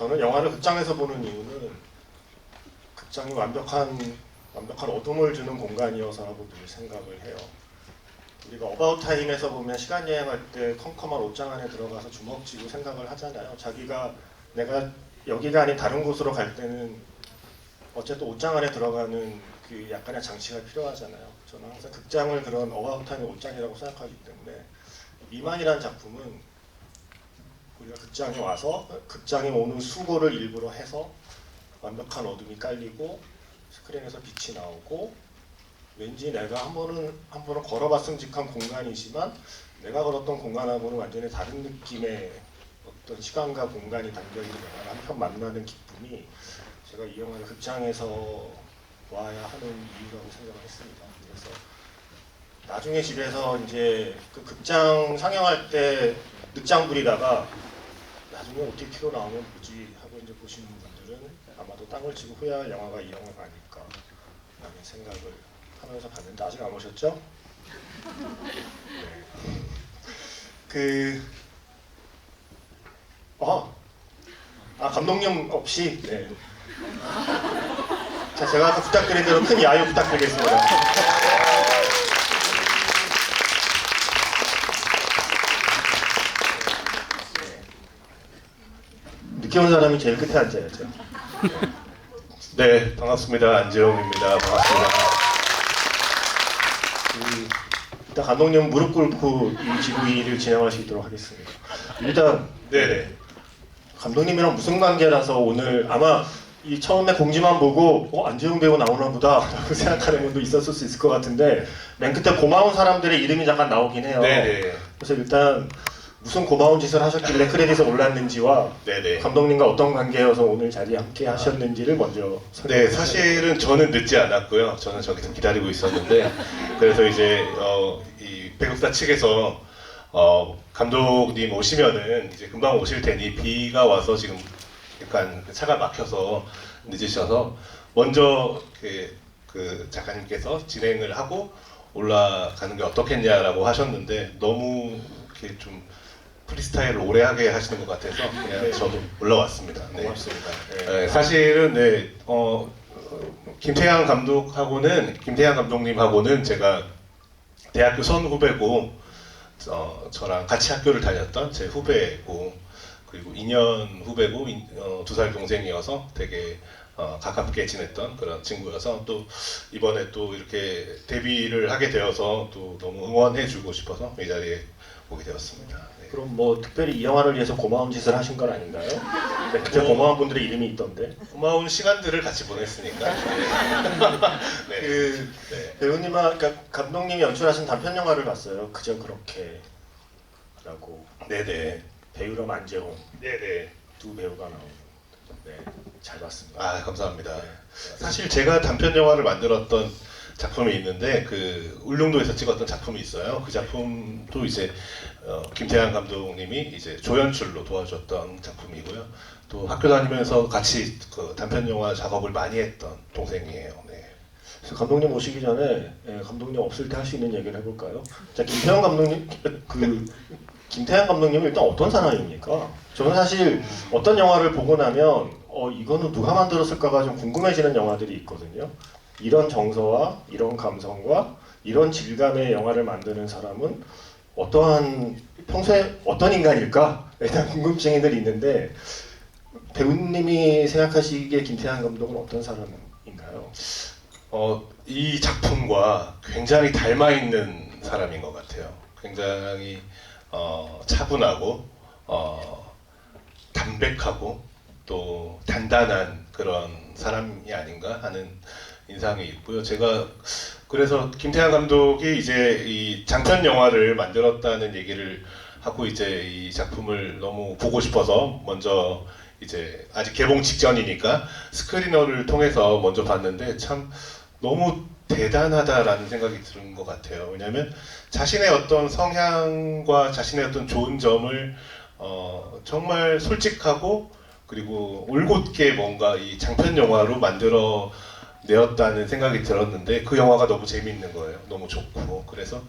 저는 영화를 극장에서 보는 이유는 극장이 완벽한 어둠을 주는 공간이어서라고 늘 생각을 해요. 우리가 어바웃 타임에서 보면 시간 여행할 때 컴컴한 옷장 안에 들어가서 주먹 쥐고 생각을 하잖아요. 내가 여기가 아닌 다른 곳으로 갈 때는 어쨌든 옷장 안에 들어가는 그 약간의 장치가 필요하잖아요. 저는 항상 극장을 그런 어바웃 타임의 옷장이라고 생각하기 때문에 미만이라는 작품은 우리가 극장에 와서 극장에 오는 수고를 일부러 해서 완벽한 어둠이 깔리고 스크린에서 빛이 나오고 왠지 내가 한 번은 걸어봤음직한 공간이지만 내가 걸었던 공간하고는 완전히 다른 느낌의 어떤 시간과 공간이 담겨있는 영화를 한편 만나는 기쁨이 제가 이 영화를 극장에서 와야 하는 이유라고 생각을 했습니다. 그래서 나중에 집에서 이제 그 극장 상영할 때 늦장 부리다가 나중에 OTT로 나오면 뭐지 하고 이제 보시는 분들은 아마도 땅을 치고 후회할 영화가 이 영화가 아닐까 라는 생각을 하면서 봤는데 아직 안 오셨죠? 네. 감독님 없이 네. 자, 제가 아까 부탁드린 대로 큰 야유 부탁드리겠습니다. 늦게 온 사람이 제일 끝에 앉아야죠. 네, 반갑습니다. 안재홍입니다. 반갑습니다. 일단 감독님 무릎 꿇고 이 지구이를 진행할 수 있도록 하겠습니다. 일단 네네. 감독님이랑 무슨 관계라서 오늘 아마 이 처음에 공지만 보고 안재홍 배우 나오나 보다 라고 생각하는 분도 있었을 수 있을 것 같은데 맨 끝에 고마운 사람들의 이름이 잠깐 나오긴 해요. 네네. 그래서 일단 무슨 고마운 짓을 하셨길래 크레딧에 올랐는지와 네네. 감독님과 어떤 관계여서 오늘 자리에 함께 하셨는지를 먼저 네, 사실은 저는 늦지 않았고요. 저는 저기서 기다리고 있었는데 그래서 이제 이 배국사 측에서 감독님 오시면은 이제 금방 오실 테니 비가 와서 지금 약간 차가 막혀서 늦으셔서 먼저 그 작가님께서 진행을 하고 올라가는 게 어떻겠냐라고 하셨는데 너무 이렇게 좀 프리스타일을 오래 하게 하시는 것 같아서 그냥 저도 올라왔습니다. 네. 고맙습니다. 네, 사실은 네, 김태양 감독님하고는 제가 대학교 선후배고 저랑 같이 학교를 다녔던 제 후배고 그리고 2년 후배고 2살 동생이어서 되게 가깝게 지냈던 그런 친구여서 또 이번에 또 이렇게 데뷔를 하게 되어서 또 너무 응원해주고 싶어서 이 자리에 오게 되었습니다. 네. 그럼 뭐 특별히 이 영화를 위해서 고마운 짓을 하신 건 아닌가요? 네, 그때 고마운 분들의 이름이 있던데. 고마운 시간들을 같이 보냈으니까. 네. 네. 배우님과 그러니까 감독님이 연출하신 단편 영화를 봤어요. 그저 그렇게라고. 네네. 배우랑 안재홍. 네네. 두 배우가 나오는. 네, 잘 봤습니다. 아, 감사합니다. 네. 사실 제가 단편 영화를 만들었던 작품이 있는데 그 울릉도에서 찍었던 작품이 있어요. 그 작품도 이제 김태양 감독님이 이제 조연출로 도와줬던 작품이고요. 또 학교 다니면서 같이 그 단편 영화 작업을 많이 했던 동생이에요. 네. 그래서 감독님 오시기 전에 감독님 없을 때 할 수 있는 얘기를 해볼까요? 자, 김태양 감독님은 일단 어떤 사람입니까? 저는 사실 어떤 영화를 보고 나면 이거는 누가 만들었을까가 좀 궁금해지는 영화들이 있거든요. 이런 정서와 이런 감성과 이런 질감의 영화를 만드는 사람은 평소에 어떤 인간일까? 일단 궁금증이 늘 있는데 배우님이 생각하시기에 김태한 감독은 어떤 사람인가요? 이 작품과 굉장히 닮아있는 사람인 것 같아요. 굉장히 차분하고 담백하고 또 단단한 그런 사람이 아닌가 하는 인상이 있고요. 제가 그래서 김태한 감독이 이제 이 장편 영화를 만들었다는 얘기를 하고 이제 이 작품을 너무 보고 싶어서 먼저 이제 아직 개봉 직전이니까 스크리너를 통해서 먼저 봤는데 참 너무 대단하다라는 생각이 드는 것 같아요. 왜냐하면 자신의 어떤 성향과 자신의 어떤 좋은 점을 정말 솔직하고 그리고 올곧게 뭔가 이 장편 영화로 만들어 내었다는 생각이 들었는데 그 영화가 너무 재미있는 거예요. 너무 좋고 그래서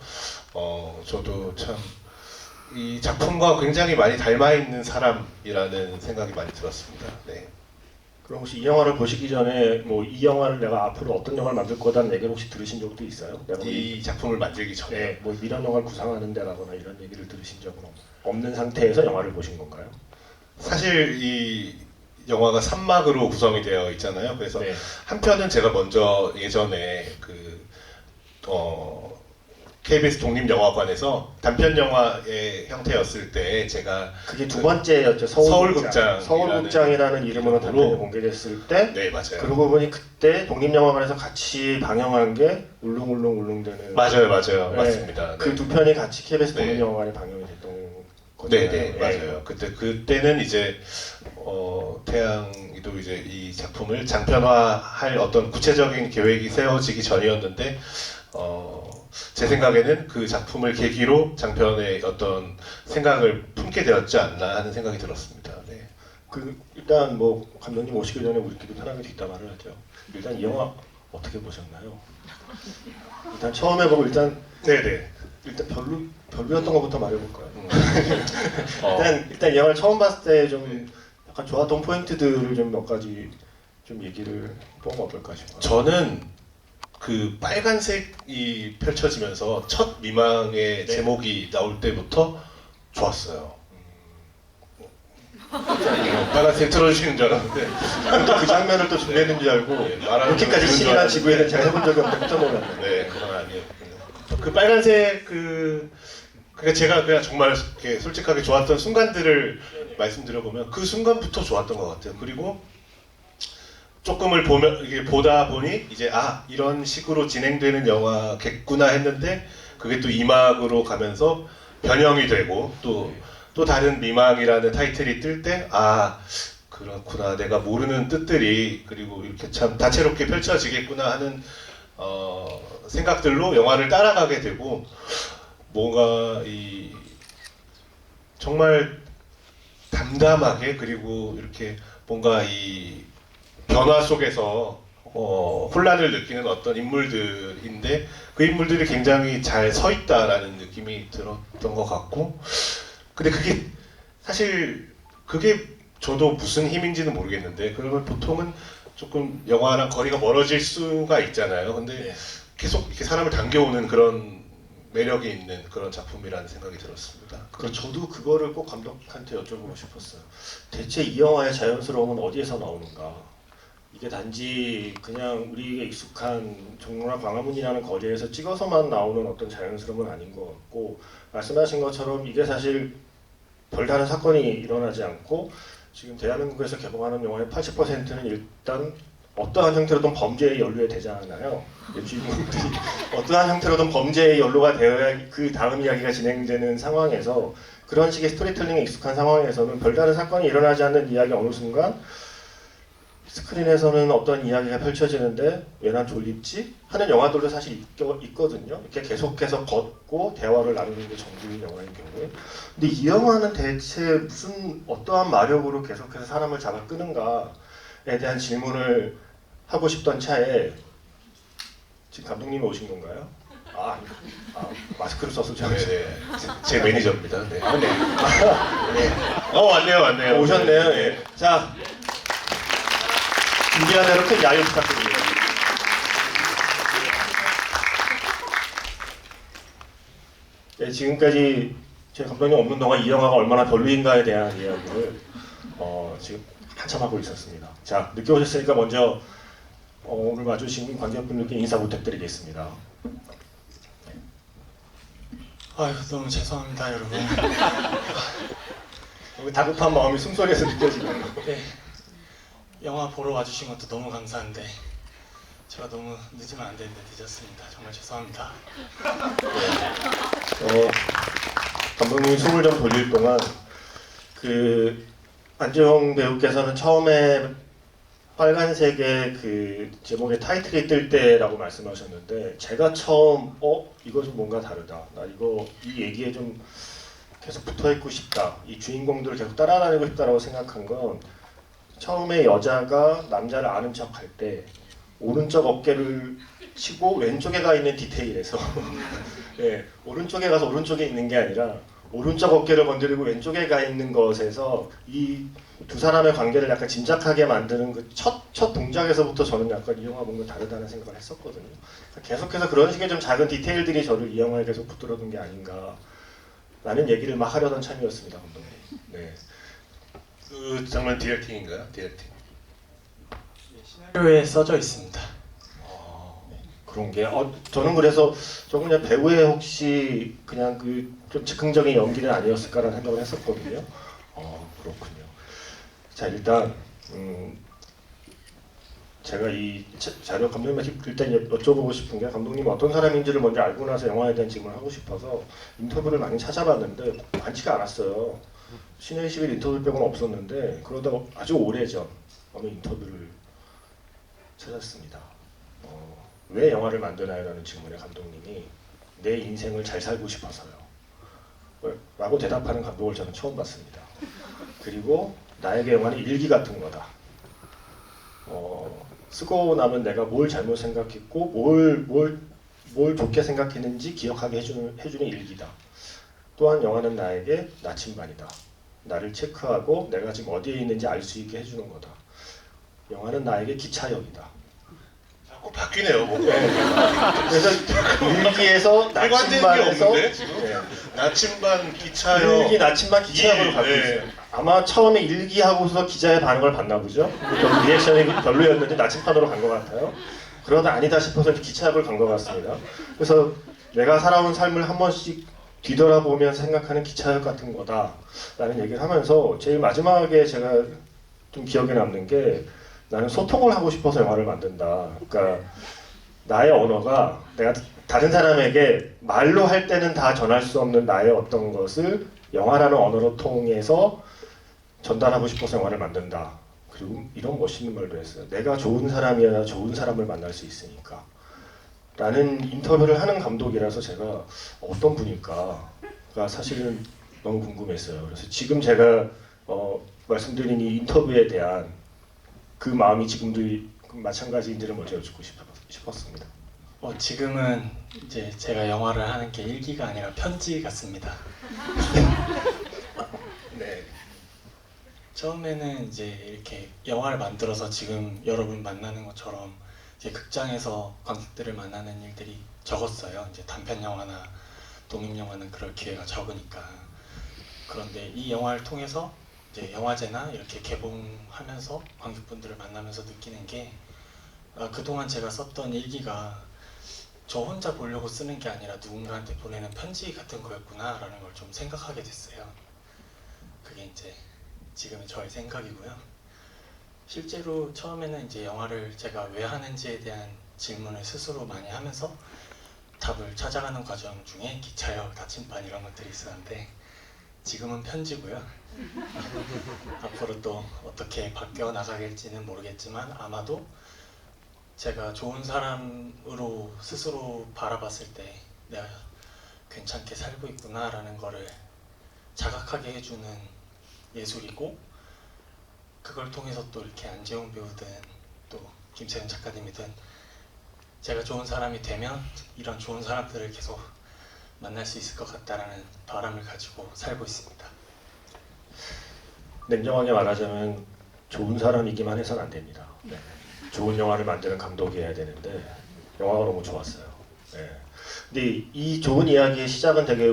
저도 참 이 작품과 굉장히 많이 닮아 있는 사람이라는 생각이 많이 들었습니다. 네. 그럼 혹시 이 영화를 보시기 전에 뭐 이 영화를 내가 앞으로 어떤 영화를 만들 거다는 얘기를 혹시 들으신 적도 있어요? 내가 뭐 이 작품을 만들기 전에 네, 뭐 이런 영화를 구상하는 데라거나 이런 얘기를 들으신 적은 없는 상태에서 영화를 보신 건가요? 사실 이 영화가 3막으로 구성이 되어 있잖아요. 그래서 네. 한 편은 제가 먼저 예전에 KBS 독립영화관에서 단편 영화의 형태였을 때 제가 그게 두 번째였죠. 서울극장. 서울극장이라는 이름으로 단편이 이름으로 공개됐을 때 네 맞아요. 그러고 보니 그때 독립영화관에서 같이 방영한 게 울릉울릉울릉되는 맞아요 네, 맞습니다. 네. 그 두 편이 같이 KBS 네. 독립영화관에 방영이 됐던 거죠. 네네 맞아요. 그때는 이제 태양이도 이제 이 작품을 장편화할 어떤 구체적인 계획이 세워지기 전이었는데 제 생각에는 그 작품을 계기로 장편의 어떤 생각을 품게 되었지 않나 하는 생각이 들었습니다. 네. 일단 뭐 감독님 오시기 전에 우리끼리 편하게 뒷담화를 하죠. 일단 이 영화 어떻게 보셨나요? 일단 처음에 보고 일단 별로였던 것부터 말해볼까요? 일단 이 영화를 처음 봤을 때 좀 약간 좋았던 포인트들을 좀 몇 가지 좀 얘기를 해보면 어떨까 싶어요. 저는 그 빨간색이 펼쳐지면서 첫 미망의 제목이 나올 때부터 좋았어요. 빨간색 틀어주시는 줄 알았는데 또 그 장면을 또 준비했는 줄 알고 이렇게까지 신이나 지구에는 제가 해본 적이 없는데 깜짝 놀랐네. 네, 그건 아니었군요. 그 빨간색 그러니까 제가 그냥 정말 이렇게 솔직하게 좋았던 순간들을 말씀드려보면 그 순간부터 좋았던 것 같아요. 그리고 조금을 보다 보니 이제 이런 식으로 진행되는 영화겠구나 했는데 그게 또 2막으로 가면서 변형이 되고 또 다른 미망이라는 타이틀이 뜰 때 그렇구나 내가 모르는 뜻들이 그리고 이렇게 참 다채롭게 펼쳐지겠구나 하는 생각들로 영화를 따라가게 되고 뭔가 정말 담담하게 그리고 이렇게 뭔가 이 변화 속에서 혼란을 느끼는 어떤 인물들인데 그 인물들이 굉장히 잘 서 있다라는 느낌이 들었던 것 같고 근데 그게 사실 저도 무슨 힘인지는 모르겠는데 그러면 보통은 조금 영화랑 거리가 멀어질 수가 있잖아요. 근데 계속 이렇게 사람을 당겨오는 그런 매력이 있는 그런 작품이라는 생각이 들었습니다. 저도 그거를 꼭 감독한테 여쭤보고 싶었어요. 대체 이 영화의 자연스러움은 어디에서 나오는가? 이게 단지 그냥 우리에게 익숙한 종로나 광화문이라는 거리에서 찍어서만 나오는 어떤 자연스러움은 아닌 것 같고 말씀하신 것처럼 이게 사실 별다른 사건이 일어나지 않고 지금 대한민국에서 개봉하는 영화의 80%는 일단 어떠한 형태로든 범죄에 연루가 되잖아요. 주인공들이 어떠한 형태로든 범죄에 연루가 되어야 그 다음 이야기가 진행되는 상황에서 그런 식의 스토리텔링에 익숙한 상황에서는 별다른 사건이 일어나지 않는 이야기 어느 순간 스크린에서는 어떤 이야기가 펼쳐지는데 왜 난 졸립지? 하는 영화들도 사실 있거든요. 이렇게 계속해서 걷고 대화를 나누는 게 정규인 영화인 경우에. 근데 이 영화는 대체 무슨 어떠한 마력으로 계속해서 사람을 잡아 끄는가에 대한 질문을 하고 싶던 차에 지금 감독님이 오신 건가요? 마스크를 써서 제가 제 매니저입니다. 네. 네. 왔네요. 오셨네요. 네. 예. 자, 준비한 대로 큰 야유 부탁드립니다. 네, 지금까지 제 감독님 없는 동안 이 영화가 얼마나 별로인가에 대한 이야기를 지금 한참 하고 있었습니다. 자, 늦게 오셨으니까 먼저 오늘 와주신 관객분들께 인사 부탁드리겠습니다. 아유 너무 죄송합니다 여러분. 다급한 마음이 숨소리에서 느껴지네요. 네, 영화 보러 와주신 것도 너무 감사한데 제가 너무 늦으면 안 되는데 늦었습니다. 정말 죄송합니다. 감독님이 숨을 좀 돌릴 동안 안재홍 배우께서는 처음에 빨간색의 그 제목의 타이틀이 뜰 때라고 말씀하셨는데 제가 처음 이거 좀 뭔가 다르다. 나 이 얘기에 좀 계속 붙어있고 싶다. 이 주인공들을 계속 따라다니고 싶다라고 생각한 건 처음에 여자가 남자를 아는 척 할 때 오른쪽 어깨를 치고 왼쪽에 가 있는 디테일에서 오른쪽에 가서 오른쪽에 있는 게 아니라 오른쪽 어깨를 건드리고 왼쪽에 가 있는 것에서 이 두 사람의 관계를 약간 짐작하게 만드는 그 첫 동작에서부터 저는 약간 이 영화 뭔가 다르다는 생각을 했었거든요. 계속해서 그런 식의 좀 작은 디테일들이 저를 이 영화에 계속 붙들어둔 게 아닌가라는 얘기를 막 하려던 참이었습니다, 감독님. 네. 그 장면 디렉팅인가요? 디렉팅. 시나리오에 써져 있습니다. 그런 게 저는 그래서 조금 그냥 배우의 혹시 그냥 그 좀 즉흥적인 연기는 아니었을까라는 생각을 했었거든요. 그렇군요. 자 일단 제가 이 자료 감독님한테 일단 여쭤보고 싶은 게 감독님 어떤 사람인지를 먼저 알고 나서 영화에 대한 질문을 하고 싶어서 인터뷰를 많이 찾아봤는데 많지가 않았어요. 신의 21 인터뷰 빼고는 없었는데 그러다가 아주 오래전 어느 인터뷰를 찾았습니다. 왜 영화를 만드나요? 라는 질문에 감독님이 내 인생을 잘 살고 싶어서요. 라고 대답하는 감독을 저는 처음 봤습니다. 그리고 나에게 영화는 일기 같은 거다. 쓰고 나면 내가 뭘 잘못 생각했고 뭘 좋게 생각했는지 기억하게 해주는 일기다. 또한 영화는 나에게 나침반이다. 나를 체크하고 내가 지금 어디에 있는지 알 수 있게 해주는 거다. 영화는 나에게 기차역이다. 자꾸 바뀌네요. 뭐. 그래서 일기에서 나침반에서 나침반 기차요. 일기 나침반 기차역으로 가고 있어요. 아마 처음에 일기하고서 기자의 반응을 봤나 보죠. 리액션이 별로였는데 나침반으로 간 것 같아요. 그러다 아니다 싶어서 기차역을 간 것 같습니다. 그래서 내가 살아온 삶을 한 번씩 뒤돌아보면 생각하는 기차역 같은 거다라는 얘기를 하면서 제일 마지막에 제가 좀 기억에 남는 게 나는 소통을 하고 싶어서 영화를 만든다. 그러니까 나의 언어가 내가 다른 사람에게 말로 할 때는 다 전할 수 없는 나의 어떤 것을 영화라는 언어로 통해서 전달하고 싶어서 영화를 만든다. 그리고 이런 멋있는 말도 했어요. 내가 좋은 사람이어야 좋은 사람을 만날 수 있으니까. 라는 인터뷰를 하는 감독이라서 제가 어떤 분일까가 사실은 너무 궁금했어요. 그래서 지금 제가 말씀드린 이 인터뷰에 대한 그 마음이 지금도 마찬가지인지를 먼저 여쭙고 싶었습니다. 지금은 이제 제가 영화를 하는 게 일기가 아니라 편지 같습니다. 네. 처음에는 이제 이렇게 영화를 만들어서 지금 여러분 만나는 것처럼 이제 극장에서 관객들을 만나는 일들이 적었어요. 이제 단편 영화나 독립 영화는 그럴 기회가 적으니까. 그런데 이 영화를 통해서 이제 영화제나 이렇게 개봉하면서 관객분들을 만나면서 느끼는 게 그동안 제가 썼던 일기가 저 혼자 보려고 쓰는 게 아니라 누군가한테 보내는 편지 같은 거였구나 라는 걸 좀 생각하게 됐어요. 그게 이제 지금의 저의 생각이고요. 실제로 처음에는 이제 영화를 제가 왜 하는지에 대한 질문을 스스로 많이 하면서 답을 찾아가는 과정 중에 기차역, 나침반 이런 것들이 있었는데 지금은 편지고요. 앞으로 또 어떻게 바뀌어 나가길지는 모르겠지만 아마도 제가 좋은 사람으로 스스로 바라봤을 때 내가 괜찮게 살고 있구나 라는 거를 자각하게 해주는 예술이고 그걸 통해서 또 이렇게 안재홍 배우든 또 김세현 작가님이든 제가 좋은 사람이 되면 이런 좋은 사람들을 계속 만날 수 있을 것 같다라는 바람을 가지고 살고 있습니다. 냉정하게 말하자면 좋은 사람이기만 해서는 안 됩니다. 네. 좋은 영화를 만드는 감독이어야 되는데 영화가 너무 좋았어요. 네. 근데 이 좋은 이야기의 시작은 되게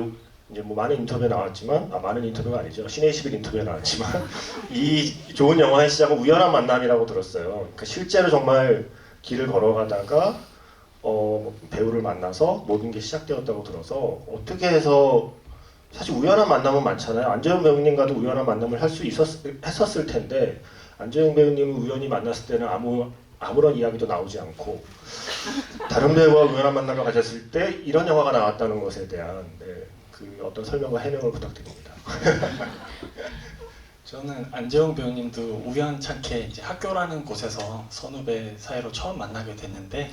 이제 뭐 많은 인터뷰에 나왔지만 많은 인터뷰가 아니죠. 신의 21 인터뷰에 나왔지만 이 좋은 영화의 시작은 우연한 만남이라고 들었어요. 그러니까 실제로 정말 길을 걸어가다가 배우를 만나서 모든 게 시작되었다고 들어서 어떻게 해서 사실 우연한 만남은 많잖아요. 안재홍 배우님과도 우연한 만남을 할 수 했었을 텐데 안재홍 배우님을 우연히 만났을 때는 아무런 이야기도 나오지 않고 다른 배우와 우연한 만남을 가졌을 때 이런 영화가 나왔다는 것에 대한 그 어떤 설명과 해명을 부탁드립니다. 저는 안재홍 배우님도 우연찮게 이제 학교라는 곳에서 선후배 사이로 처음 만나게 됐는데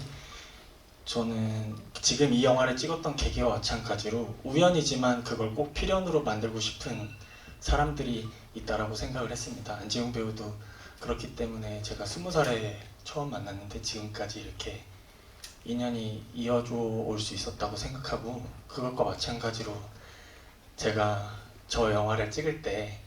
저는 지금 이 영화를 찍었던 계기와 마찬가지로 우연이지만 그걸 꼭 필연으로 만들고 싶은 사람들이 있다라고 생각을 했습니다. 안재홍 배우도 그렇기 때문에 제가 20살에 처음 만났는데 지금까지 이렇게 인연이 이어져 올 수 있었다고 생각하고 그것과 마찬가지로 제가 저 영화를 찍을 때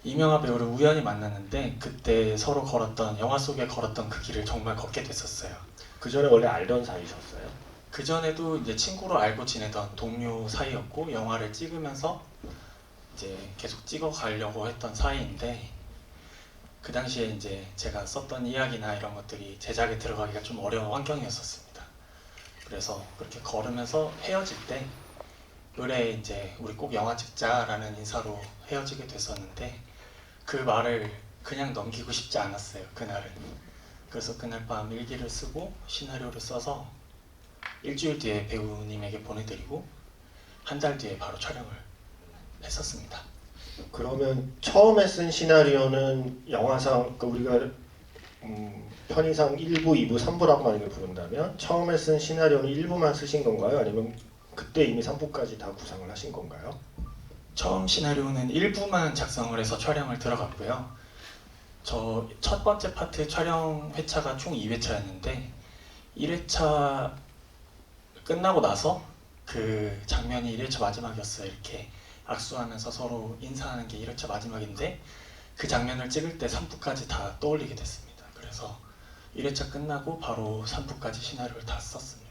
이명화 배우를 우연히 만났는데 그때 서로 걸었던 영화 속에 걸었던 그 길을 정말 걷게 됐었어요. 그 전에 원래 알던 사이셨어요? 그 전에도 이제 친구로 알고 지내던 동료 사이였고 영화를 찍으면서 이제 계속 찍어 가려고 했던 사이인데 그 당시에 이제 제가 썼던 이야기나 이런 것들이 제작에 들어가기가 좀 어려운 환경이었었습니다. 그래서 그렇게 걸으면서 헤어질 때 의뢰에 이제 우리 꼭 영화 찍자라는 인사로 헤어지게 됐었는데 그 말을 그냥 넘기고 싶지 않았어요, 그날은. 그래서 그날 밤 일기를 쓰고 시나리오를 써서 일주일 뒤에 배우님에게 보내드리고 한 달 뒤에 바로 촬영을 했었습니다. 그러면 처음에 쓴 시나리오는 영화상, 그러니까 우리가 편의상 1부, 2부, 3부라고 만약에 부른다면 처음에 쓴 시나리오는 1부만 쓰신 건가요? 아니면 그때 이미 3부까지 다 구상을 하신 건가요? 처음 시나리오는 1부만 작성을 해서 촬영을 들어갔고요. 저 첫 번째 파트 촬영 회차가 총 2회차였는데 1회차 끝나고 나서 그 장면이 1회차 마지막이었어요. 이렇게 악수하면서 서로 인사하는 게 1회차 마지막인데 그 장면을 찍을 때 3부까지 다 떠올리게 됐습니다. 그래서 1회차 끝나고 바로 3부까지 시나리오를 다 썼습니다.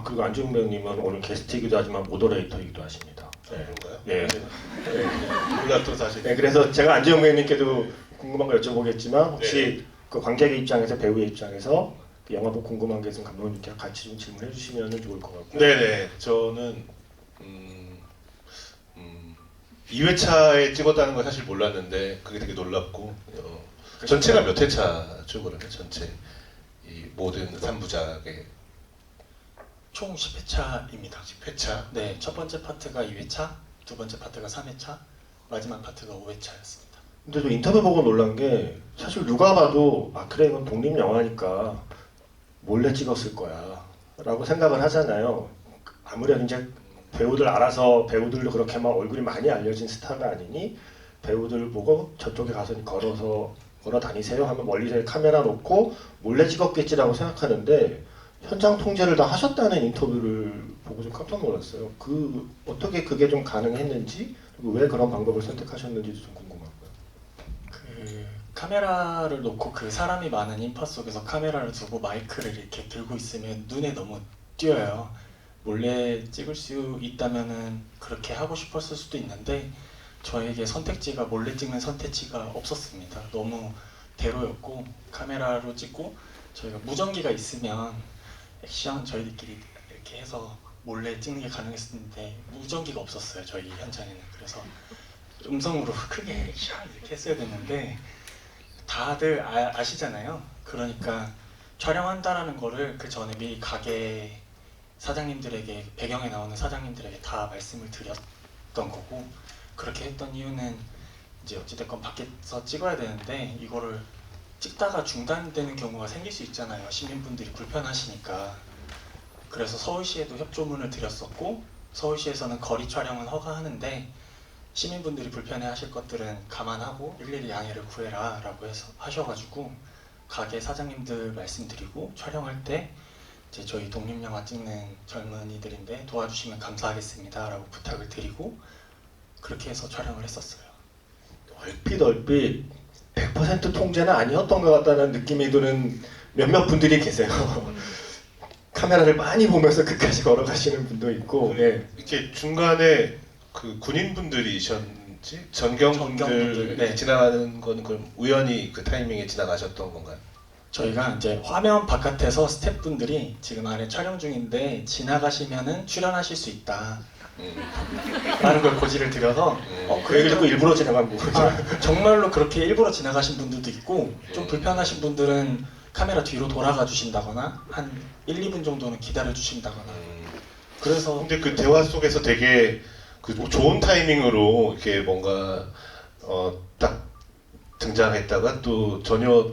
그리고 안지웅 배우님은 오늘 게스트이기도 하지만 모더레이터이기도 하십니다. 그런가요? 네. 몰라 또 사실. 네, 그래서 제가 안지웅 배우님께도 궁금한 거 여쭤보겠지만 혹시 그 관객의 입장에서 배우의 입장에서 그 영화 보고 궁금한 게 있으면 감독님께 같이 좀 질문해 주시면 좋을 것 같고요. 네네. 저는 2회차에 찍었다는 걸 사실 몰랐는데 그게 되게 놀랍고 전체가 몇 회차죠 그러면 전체 이 모든 3부작의 총 10회차입니다. 10회차? 네, 첫 번째 파트가 2회차, 두 번째 파트가 3회차, 마지막 파트가 5회차였습니다. 근데 저 인터뷰 보고 놀란 게 사실 누가 봐도 그래 이건 독립 영화니까 몰래 찍었을 거야 라고 생각을 하잖아요. 아무래도 이제 배우들 알아서 배우들도 그렇게 막 얼굴이 많이 알려진 스타가 아니니 배우들 보고 저쪽에 가서 걸어 다니세요 하면 멀리서 카메라 놓고 몰래 찍었겠지라고 생각하는데 현장 통제를 다 하셨다는 인터뷰를 보고 좀 깜짝 놀랐어요. 어떻게 그게 좀 가능했는지 그리고 왜 그런 방법을 선택하셨는지도 좀 궁금하고요. 그 카메라를 놓고 그 사람이 많은 인파 속에서 카메라를 두고 마이크를 이렇게 들고 있으면 눈에 너무 띄어요. 몰래 찍을 수 있다면은 그렇게 하고 싶었을 수도 있는데 저에게 선택지가 몰래 찍는 선택지가 없었습니다. 너무 대로였고 카메라로 찍고 저희가 무전기가 있으면 액션 저희들끼리 이렇게 해서 몰래 찍는 게 가능했었는데 무전기가 없었어요 저희 현장에는. 그래서 음성으로 크게 액션 이렇게 했어야 됐는데 다들 아시잖아요. 그러니까 촬영한다라는 거를 그 전에 미리 가게 사장님들에게 배경에 나오는 사장님들에게 다 말씀을 드렸던 거고 그렇게 했던 이유는 이제 어찌됐건 밖에서 찍어야 되는데 이거를 찍다가 중단되는 경우가 생길 수 있잖아요. 시민분들이 불편하시니까. 그래서 서울시에도 협조문을 드렸었고 서울시에서는 거리 촬영은 허가하는데 시민분들이 불편해하실 것들은 감안하고 일일이 양해를 구해라 라고 해서 하셔가지고 가게 사장님들 말씀드리고 촬영할 때 이제 저희 독립영화 찍는 젊은이들인데 도와주시면 감사하겠습니다 라고 부탁을 드리고 그렇게 해서 촬영을 했었어요. 얼핏 100% 통제는 아니었던 것 같다는 느낌이 드는 몇몇 분들이 계세요. 카메라를 많이 보면서 끝까지 걸어가시는 분도 있고 이렇게 중간에 그 군인분들이셨는지 전경분들 네. 지나가는 거는 그럼 우연히 그 타이밍에 지나가셨던 건가요? 저희가 이제 화면 바깥에서 스태프분들이 지금 안에 촬영 중인데 지나가시면은 출연하실 수 있다 라는 걸 고지를 드려서 그 얘기를 듣고 일부러 지나간 거죠. 정말로 그렇게 일부러 지나가신 분들도 있고 좀 불편하신 분들은 카메라 뒤로 돌아가 주신다거나 한 1, 2분 정도는 기다려 주신다거나 그래서 근데 그 대화 속에서 되게 그 좋은 타이밍으로 이렇게 뭔가 딱 등장했다가 또 전혀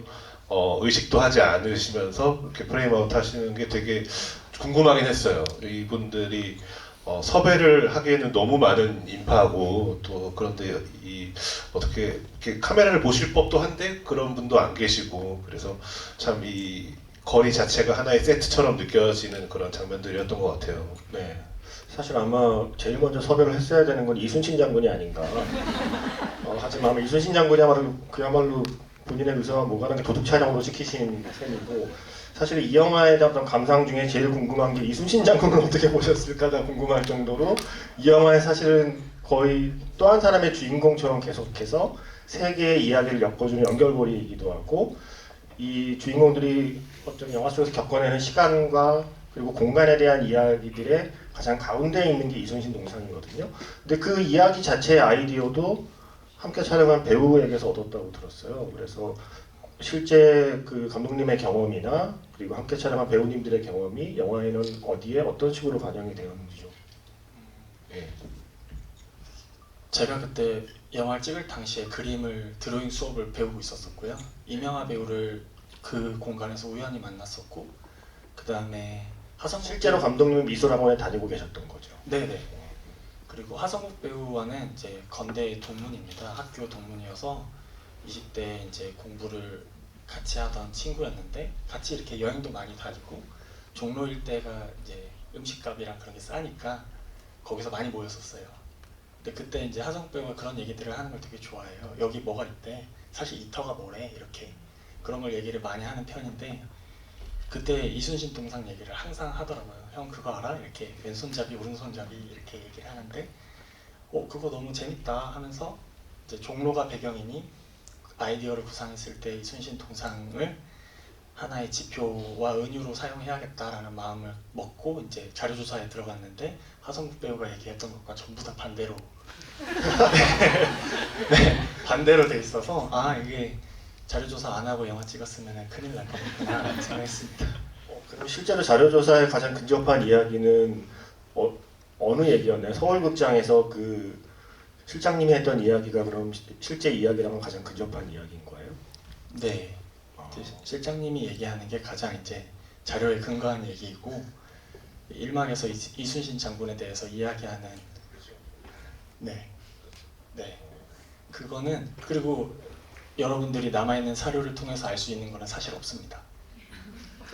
의식도 하지 않으시면서 이렇게 프레임아웃 하시는 게 되게 궁금하긴 했어요. 이분들이 섭외를 하기에는 너무 많은 인파하고 또 그런데 어떻게 이렇게 카메라를 보실 법도 한데 그런 분도 안 계시고 그래서 참 이 거리 자체가 하나의 세트처럼 느껴지는 그런 장면들이었던 것 같아요. 네. 사실 아마 제일 먼저 섭외를 했어야 되는 건 이순신 장군이 아닌가. 하지만 아마 이순신 장군이야말로 그야말로 본인의 의사와 모가는 게 도둑 촬영으로 찍히신 셈이고, 사실 이 영화에 대한 감상 중에 제일 궁금한 게 이순신 장군을 어떻게 보셨을까가 궁금할 정도로, 이 영화에 사실은 거의 또 한 사람의 주인공처럼 계속해서 세 개의 이야기를 엮어주는 연결고리이기도 하고, 이 주인공들이 어떤 영화 속에서 겪어내는 시간과 그리고 공간에 대한 이야기들의 가장 가운데에 있는 게 이순신 동상이거든요. 근데 그 이야기 자체의 아이디어도 함께 촬영한 배우에게서 얻었다고 들었어요. 그래서 실제 그 감독님의 경험이나 그리고 함께 촬영한 배우님들의 경험이 영화에는 어디에 어떤 식으로 반영이 되었는지 좀. 예. 제가 그때 영화를 찍을 당시에 그림을 드로잉 수업을 배우고 있었었고요. 이명하 배우를 그 공간에서 우연히 만났었고, 그 다음에 하성국 실제로 감독님은 미술학원에 다니고 계셨던 거죠. 네네. 그리고 하성국 배우와는 이제 건대 동문입니다. 학교 동문이어서 20대 이제 공부를 같이 하던 친구였는데, 같이 이렇게 여행도 많이 다니고, 종로 일대가 이제 음식값이랑 그런 게 싸니까 거기서 많이 모였었어요. 근데 그때 이제 하성국 배우가 그런 얘기들을 하는 걸 되게 좋아해요. 여기 뭐가 있대, 사실 이터가 뭐래, 이렇게 그런 걸 얘기를 많이 하는 편인데, 그때 이순신 동상 얘기를 항상 하더라고요. 형 그거 알아? 이렇게 왼손잡이 오른손잡이 이렇게 얘기를 하는데, 그거 너무 재밌다 하면서, 이제 종로가 배경이니 아이디어를 구상했을 때 이순신 동상을 하나의 지표와 은유로 사용해야겠다라는 마음을 먹고 이제 자료조사에 들어갔는데, 하성국 배우가 얘기했던 것과 전부 다 반대로 네, 반대로 돼 있어서, 이게 자료조사 안 하고 영화 찍었으면 큰일 날 뻔했구나 생각했습니다. 그럼 실제로 자료조사에 가장 근접한 이야기는 어느 얘기였나요? 서울극장에서 그 실장님이 했던 이야기가 그럼 실제 이야기랑은 가장 근접한 이야기인 거예요? 네, 이제 실장님이 얘기하는 게 가장 이제 자료에 근거한 얘기이고, 1막에서 이순신 장군에 대해서 이야기하는, 네, 그거는, 그리고 여러분들이 남아있는 사료를 통해서 알 수 있는 거는 사실 없습니다.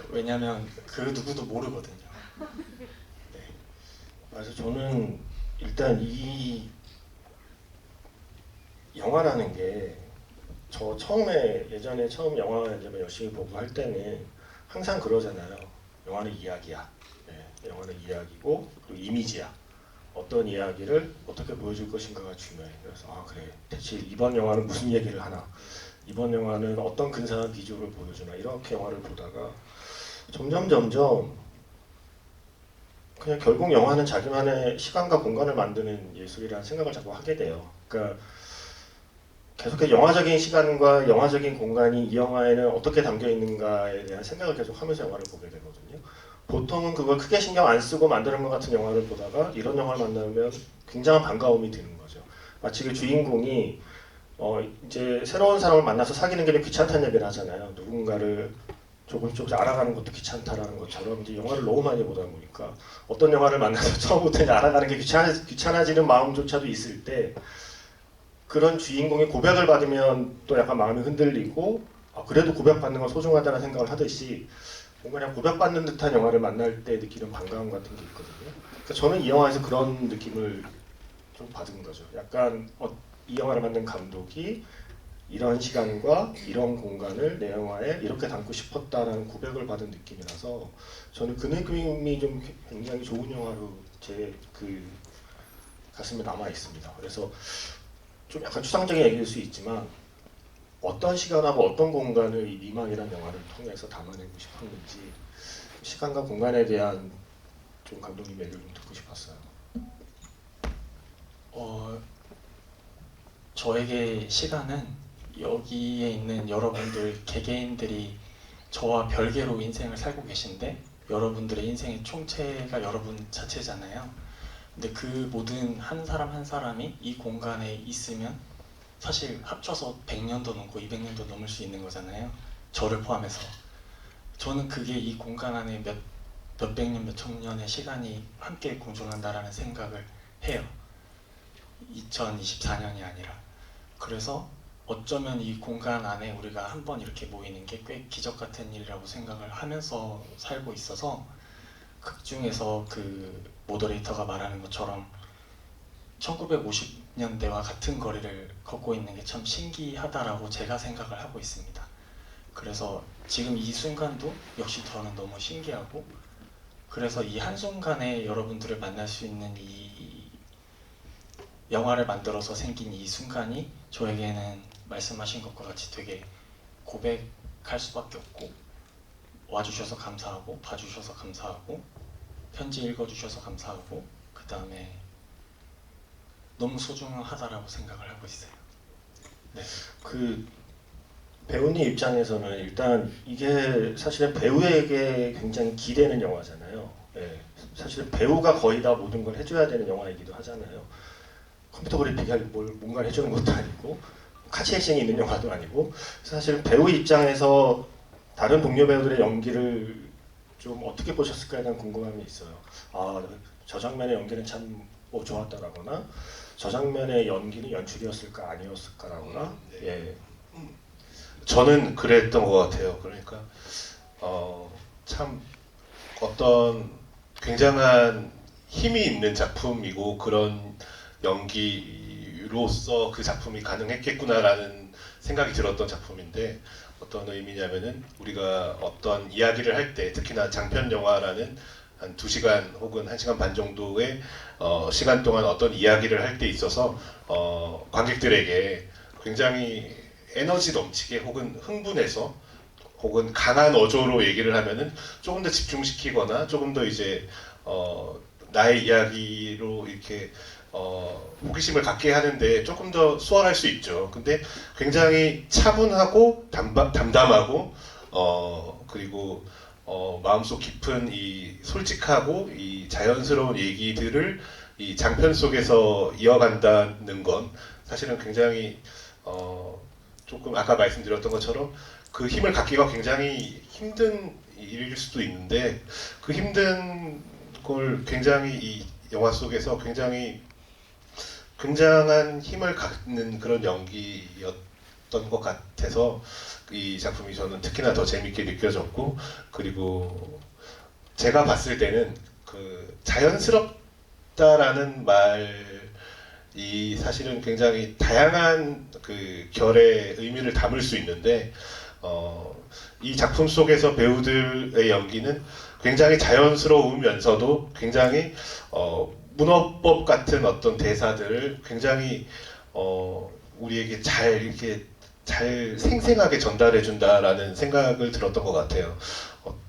왜냐하면 그 누구도 모르거든요. 네. 그래서 저는 일단 이 영화라는 게, 저 예전에 처음 영화 이제 열심히 보고 할 때는 항상 그러잖아요. 영화는 이야기야. 네, 영화는 이야기고 그리고 이미지야. 어떤 이야기를 어떻게 보여줄 것인가가 중요해. 그래서 그래, 대체 이번 영화는 무슨 얘기를 하나, 이번 영화는 어떤 근사한 비주얼을 보여주나, 이렇게 영화를 보다가 점점 그냥 결국 영화는 자기만의 시간과 공간을 만드는 예술이라는 생각을 자꾸 하게 돼요. 그러니까 계속해서 영화적인 시간과 영화적인 공간이 이 영화에는 어떻게 담겨 있는가에 대한 생각을 계속 하면서 영화를 보게 되거든요. 보통은 그걸 크게 신경 안 쓰고 만드는 것 같은 영화를 보다가 이런 영화를 만나면 굉장한 반가움이 드는 거죠. 마치 그 주인공이 이제 새로운 사람을 만나서 사귀는 게 귀찮다는 얘기를 하잖아요. 누군가를 조금씩 알아가는 것도 귀찮다라는 것처럼, 이제 영화를 너무 많이 보다 보니까 어떤 영화를 만나서 처음부터 이제 알아가는 게 귀찮아지는 마음조차도 있을 때, 그런 주인공이 고백을 받으면 또 약간 마음이 흔들리고, 그래도 고백받는 건 소중하다는 생각을 하듯이 뭔가 그냥 고백받는 듯한 영화를 만날 때 느끼는 반가움 같은 게 있거든요. 그러니까 저는 이 영화에서 그런 느낌을 좀 받은 거죠. 약간 이 영화를 만든 감독이 이런 시간과 이런 공간을 내 영화에 이렇게 담고 싶었다라는 고백을 받은 느낌이라서, 저는 그 느낌이 좀 굉장히 좋은 영화로 제 그 가슴에 남아 있습니다. 그래서 좀 약간 추상적인 얘기일 수 있지만, 어떤 시간하고 어떤 공간을 이 미망이라는 영화를 통해서 담아내고 싶었는지, 시간과 공간에 대한 좀 감독님의 얘기를 좀 듣고 싶었어요. 저에게 시간은 여기에 있는 여러분들 개개인들이 저와 별개로 인생을 살고 계신데, 여러분들의 인생의 총체가 여러분 자체잖아요. 근데 그 모든 한 사람 한 사람이 이 공간에 있으면 사실 합쳐서 100년도 넘고 200년도 넘을 수 있는 거잖아요. 저를 포함해서. 저는 그게 이 공간 안에 몇백 년, 몇천 년의 시간이 함께 공존한다라는 생각을 해요. 2024년이 아니라. 그래서 어쩌면 이 공간 안에 우리가 한번 이렇게 모이는 게 꽤 기적 같은 일이라고 생각을 하면서 살고 있어서, 극 중에서 그 모더레이터가 말하는 것처럼 1950년대와 같은 거리를 걷고 있는 게 참 신기하다라고 제가 생각을 하고 있습니다. 그래서 지금 이 순간도 역시 저는 너무 신기하고, 그래서 이 한순간에 여러분들을 만날 수 있는 이 영화를 만들어서 생긴 이 순간이 저에게는 말씀하신 것과 같이 되게 고백할 수밖에 없고, 와주셔서 감사하고, 봐주셔서 감사하고, 편지 읽어주셔서 감사하고, 그 다음에 너무 소중하다라고 생각을 하고 있어요. 네. 그 배우님 입장에서는 일단 이게 사실은 배우에게 굉장히 기대는 영화잖아요. 예, 사실은 배우가 거의 다 모든 걸 해줘야 되는 영화이기도 하잖아요. 컴퓨터 그래픽이 뭔가를 해주는 것도 아니고 카치에싱이 있는 영화도 아니고, 사실 배우 입장에서 다른 동료 배우들의 연기를 좀 어떻게 보셨을까에 대한 궁금함이 있어요. 아, 저 장면의 연기는 참 좋았다라거나, 저 장면의 연기는 연출이었을까 아니었을까라거나. 예. 저는 그랬던 것 같아요. 그러니까 참 어떤 굉장한 힘이 있는 작품이고 그런 연기로서 그 작품이 가능했겠구나라는 생각이 들었던 작품인데, 어떤 의미냐면은 우리가 어떤 이야기를 할 때, 특히나 장편 영화라는 한 2시간 혹은 1시간 반 정도의 시간 동안 어떤 이야기를 할 때 있어서 관객들에게 굉장히 에너지 넘치게 혹은 흥분해서 혹은 강한 어조로 얘기를 하면은 조금 더 집중시키거나 조금 더 이제 나의 이야기로 이렇게 호기심을 갖게 하는데 조금 더 수월할 수 있죠. 근데 굉장히 차분하고 담담하고 그리고 마음속 깊은 이 솔직하고 이 자연스러운 얘기들을 이 장편 속에서 이어간다는 건 사실은 굉장히 조금 아까 말씀드렸던 것처럼 그 힘을 갖기가 굉장히 힘든 일일 수도 있는데, 그 힘든 걸 굉장히 이 영화 속에서 굉장히 굉장한 힘을 갖는 그런 연기였던 것 같아서 이 작품이 저는 특히나 더 재밌게 느껴졌고, 그리고 제가 봤을 때는 그 자연스럽다라는 말이 사실은 굉장히 다양한 그 결의 의미를 담을 수 있는데, 이 작품 속에서 배우들의 연기는 굉장히 자연스러우면서도 굉장히 문어법 같은 어떤 대사들을 굉장히 우리에게 잘 이렇게 잘 생생하게 전달해 준다라는 생각을 들었던 것 같아요.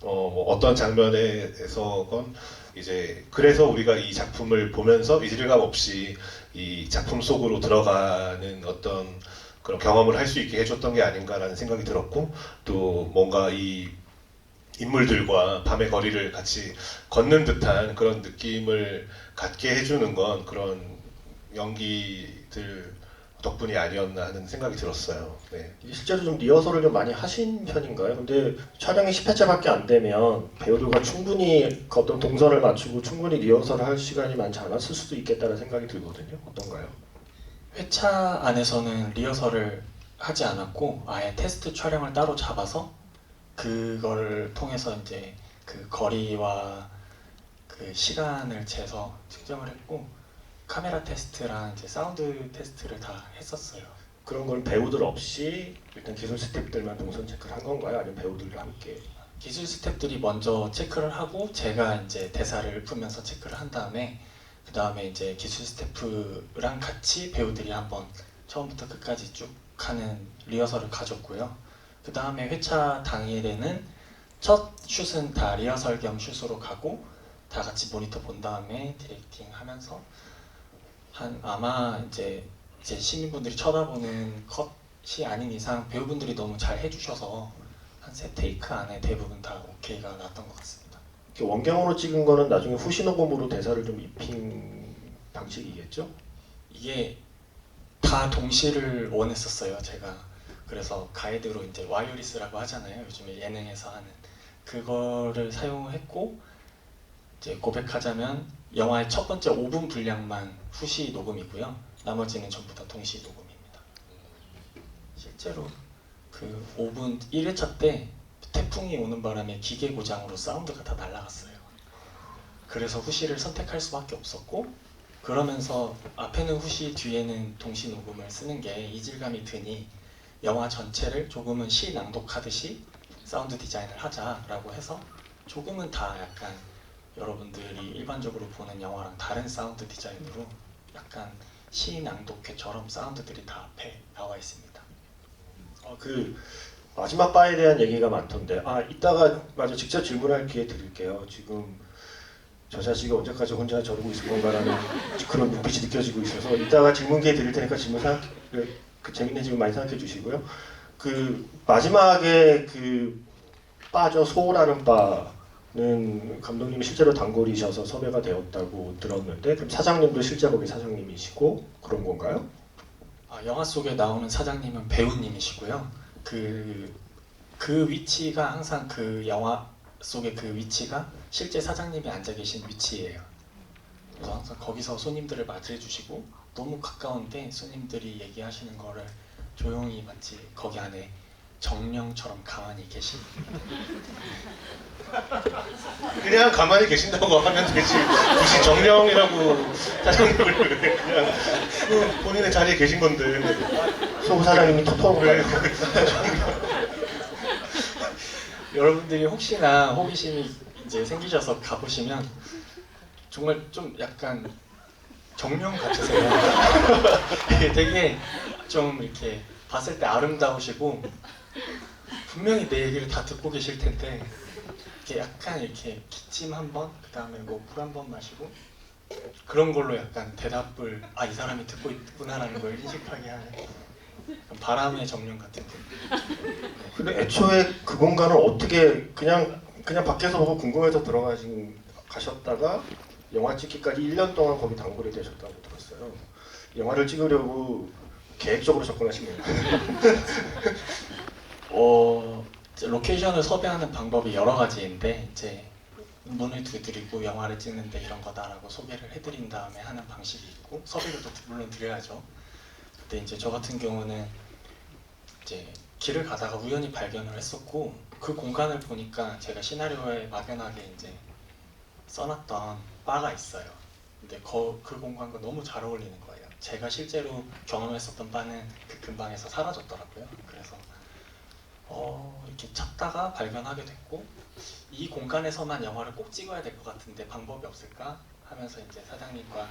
어떤 장면에서건 이제 그래서 우리가 이 작품을 보면서 이질감 없이 이 작품 속으로 들어가는 어떤 그런 경험을 할 수 있게 해줬던 게 아닌가라는 생각이 들었고, 또 뭔가 이 인물들과 밤의 거리를 같이 걷는 듯한 그런 느낌을 갖게 해주는 건 그런 연기들 덕분이 아니었나 하는 생각이 들었어요. 네. 실제로 좀 리허설을 좀 많이 하신 편인가요? 근데 촬영이 10회차밖에 안 되면 배우들과 충분히 그 어떤 동선을 맞추고 충분히 리허설을 할 시간이 많지 않았을 수도 있겠다는 생각이 들거든요. 어떤가요? 회차 안에서는 리허설을 하지 않았고 아예 테스트 촬영을 따로 잡아서 그걸 통해서 이제 그 거리와 그 시간을 재서 측정을 했고, 카메라 테스트랑 이제 사운드 테스트를 다 했었어요. 그런 건 배우들 없이 일단 기술 스태프들만 동선 체크를 한 건가요? 아니면 배우들과 함께? 기술 스태프들이 먼저 체크를 하고 제가 이제 대사를 읊으면서 체크를 한 다음에, 그 다음에 이제 기술 스태프랑 같이 배우들이 한번 처음부터 끝까지 쭉 하는 리허설을 가졌고요. 그 다음에 회차 당일에는 첫 슛은 다 리허설 겸 슛으로 가고 다 같이 모니터 본 다음에 디렉팅 하면서 아마 이제 시민분들이 쳐다보는 컷이 아닌 이상 배우분들이 너무 잘 해주셔서 한 3테이크 안에 대부분 다 오케이가 났던 것 같습니다. 원경으로 찍은 거는 나중에 후시녹음으로 대사를 좀 입힌 방식이겠죠? 이게 다 동시를 원했었어요, 제가. 그래서 가이드로 이제 와이어리스라고 하잖아요, 요즘에 예능에서 하는 그거를 사용했고, 이제 고백하자면 영화의 첫 번째 5분 분량만 후시 녹음이고요, 나머지는 전부 다 동시 녹음입니다. 실제로 그 5분 1회차 때 태풍이 오는 바람에 기계 고장으로 사운드가 다 날아갔어요. 그래서 후시를 선택할 수밖에 없었고, 그러면서 앞에는 후시 뒤에는 동시 녹음을 쓰는 게 이질감이 드니 영화 전체를 조금은 시 낭독하듯이 사운드 디자인을 하자라고 해서 조금은 다 약간 여러분들이 일반적으로 보는 영화랑 다른 사운드 디자인으로 약간 시 낭독회처럼 사운드들이 다 앞에 나와 있습니다. 그 마지막 바에 대한 얘기가 많던데 이따가 마저 직접 질문할 기회 드릴게요. 지금 저 자식이 언제까지 혼자 저러고 있을 건가라는 그런 눈빛이 느껴지고 있어서 이따가 질문 기회 드릴 테니까 그 재밌는 질문 많이 생각해 주시고요. 그 마지막에 그 빠져 소라는 바는 감독님이 실제로 단골이셔서 섭외가 되었다고 들었는데 그럼 사장님도 실제 거기 사장님이시고 그런 건가요? 영화 속에 나오는 사장님은 배우님이시고요. 그 위치가 항상 그 영화 속의 그 위치가 실제 사장님이 앉아 계신 위치예요. 그래서 항상 거기서 손님들을 맞이해 주시고 너무 가까운데 손님들이 얘기하시는 거를 조용히 마치 거기 안에 정령처럼 가만히 계신. 그냥 가만히 계신다고 하면 되지. 굳이 정령이라고 사장님을 그냥 본인의 자리에 계신 건데. 소 사장님이 토토로 왜 여러분들이 혹시나 호기심이 이제 생기셔서 가보시면 정말 좀 약간 정령 같으세요. 되게 좀 이렇게 봤을 때 아름다우시고 분명히 내 얘기를 다 듣고 계실 텐데 이렇게 약간 이렇게 기침 한 번, 그 다음에 뭐 물 한 번 마시고 그런 걸로 약간 대답을 이 사람이 듣고 있구나라는 걸 인식하게 하는 바람의 정령 같은 분. 근데 애초에 그 공간을 어떻게 그냥 밖에서 보고 궁금해서 가셨다가 영화 찍기까지 1년 동안 거기 단골이 되셨다고 들었어요. 영화를 찍으려고 계획적으로 접근하신 거예요. 이제 로케이션을 섭외하는 방법이 여러 가지인데 이제 문을 두드리고 영화를 찍는데 이런 거다라고 소개를 해드린 다음에 하는 방식이 있고 섭외를 또 물론 드려야죠. 근데 이제 저 같은 경우는 이제 길을 가다가 우연히 발견을 했었고 그 공간을 보니까 제가 시나리오에 막연하게 이제 써놨던 바가 있어요. 근데 그 공간과 너무 잘 어울리는 거예요. 제가 실제로 경험했었던 바는 그 근방에서 사라졌더라고요. 그래서 이렇게 찾다가 발견하게 됐고 이 공간에서만 영화를 꼭 찍어야 될 것 같은데 방법이 없을까 하면서 이제 사장님과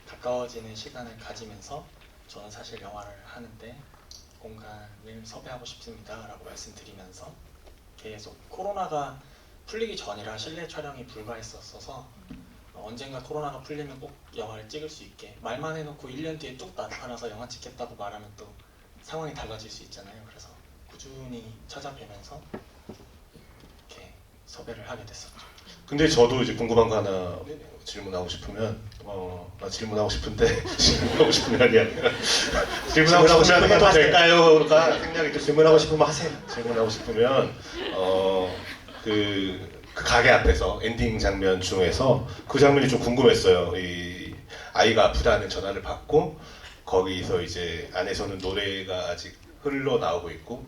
가까워지는 시간을 가지면서 저는 사실 영화를 하는데 공간을 섭외하고 싶습니다 라고 말씀드리면서 계속 코로나가 풀리기 전이라 실내 촬영이 불가했었어서 언젠가 코로나가 풀리면 꼭 영화를 찍을 수 있게 말만 해놓고 1년 뒤에 뚝 나타나서 영화 찍겠다고 말하면 또 상황이 달라질 수 있잖아요. 그래서 꾸준히 찾아뵈면서 이렇게 섭외를 하게 됐었죠. 근데 저도 이제 궁금한 거 하나 질문하고 싶으면 질문하고 싶은데 질문하고 싶으면 아니야. 질문하고 싶으면 해도 될까요?가 생략이 좀 질문하고 싶으면 하세요. 질문하고 싶으면 그 가게 앞에서 엔딩 장면 중에서 그 장면이 좀 궁금했어요. 이 아이가 아프다는 전화를 받고 거기서 이제 안에서는 노래가 아직 흘러 나오고 있고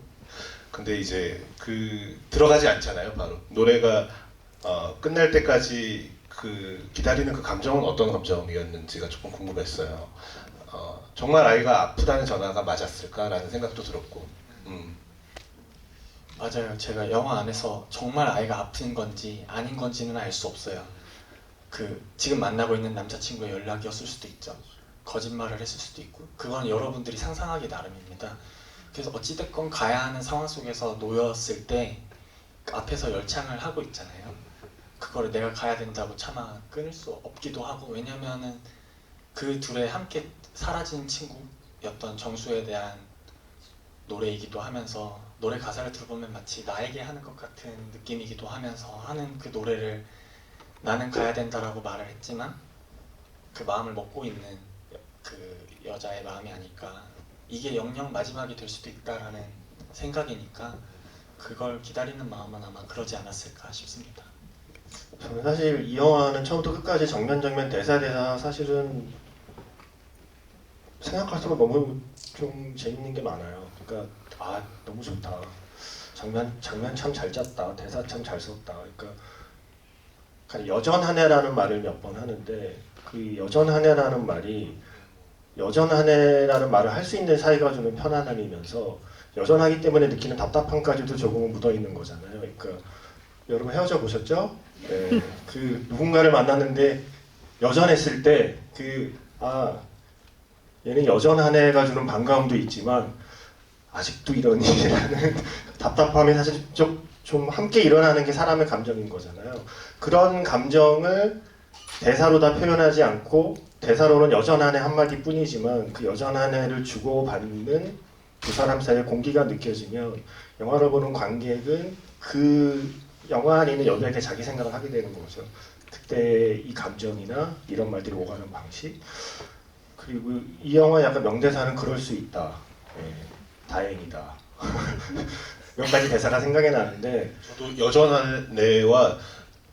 근데 이제 그 들어가지 않잖아요. 바로 노래가 끝날 때까지 그 기다리는 그 감정은 어떤 감정이었는지가 조금 궁금했어요. 정말 아이가 아프다는 전화가 맞았을까라는 생각도 들었고. 맞아요. 제가 영화 안에서 정말 아이가 아픈 건지 아닌 건지는 알 수 없어요. 지금 만나고 있는 남자친구의 연락이었을 수도 있죠. 거짓말을 했을 수도 있고 그건 여러분들이 상상하기 나름입니다. 그래서 어찌됐건 가야 하는 상황 속에서 놓였을 때 앞에서 열창을 하고 있잖아요. 그거를 내가 가야 된다고 차마 끊을 수 없기도 하고 왜냐면은 그 둘의 함께 사라진 친구였던 정수에 대한 노래이기도 하면서 노래 가사를 들어보면 마치 나에게 하는 것 같은 느낌이기도 하면서 하는 그 노래를 나는 가야 된다라고 말을 했지만 그 마음을 먹고 있는 그 여자의 마음이 아닐까 이게 영영 마지막이 될 수도 있다라는 생각이니까 그걸 기다리는 마음은 아마 그러지 않았을까 싶습니다. 저는 사실 이 영화는 처음부터 끝까지 장면 대사 사실은 생각할수록 너무 좀 재밌는 게 많아요. 그러니까 너무 좋다. 장면 참 잘 짰다. 대사 참 잘 썼다. 그러니까 여전하네라는 말을 몇 번 하는데 그 여전하네라는 말이 여전하네라는 말을 할 수 있는 사이가 주는 편안함이면서 여전하기 때문에 느끼는 답답함까지도 조금은 묻어 있는 거잖아요. 그러니까 여러분 헤어져 보셨죠? 네. 그 누군가를 만났는데 여전했을 때 얘는 여전하네가 주는 반가움도 있지만 아직도 이러니 라는 답답함이 사실 좀 함께 일어나는 게 사람의 감정인 거잖아요. 그런 감정을 대사로 다 표현하지 않고 대사로는 여전하네 한마디 뿐이지만 그 여전하네를 주고받는 두 사람 사이의 공기가 느껴지면 영화를 보는 관객은 그 영화 안에 있는 여자에게 자기 생각을 하게 되는 거죠. 그때 이 감정이나 이런 말들이 오가는 방식, 그리고 이 영화 약간 명대사는 그럴 수 있다. 예, 다행이다. 몇 가지 대사가 생각이 나는데 저도 여전하네와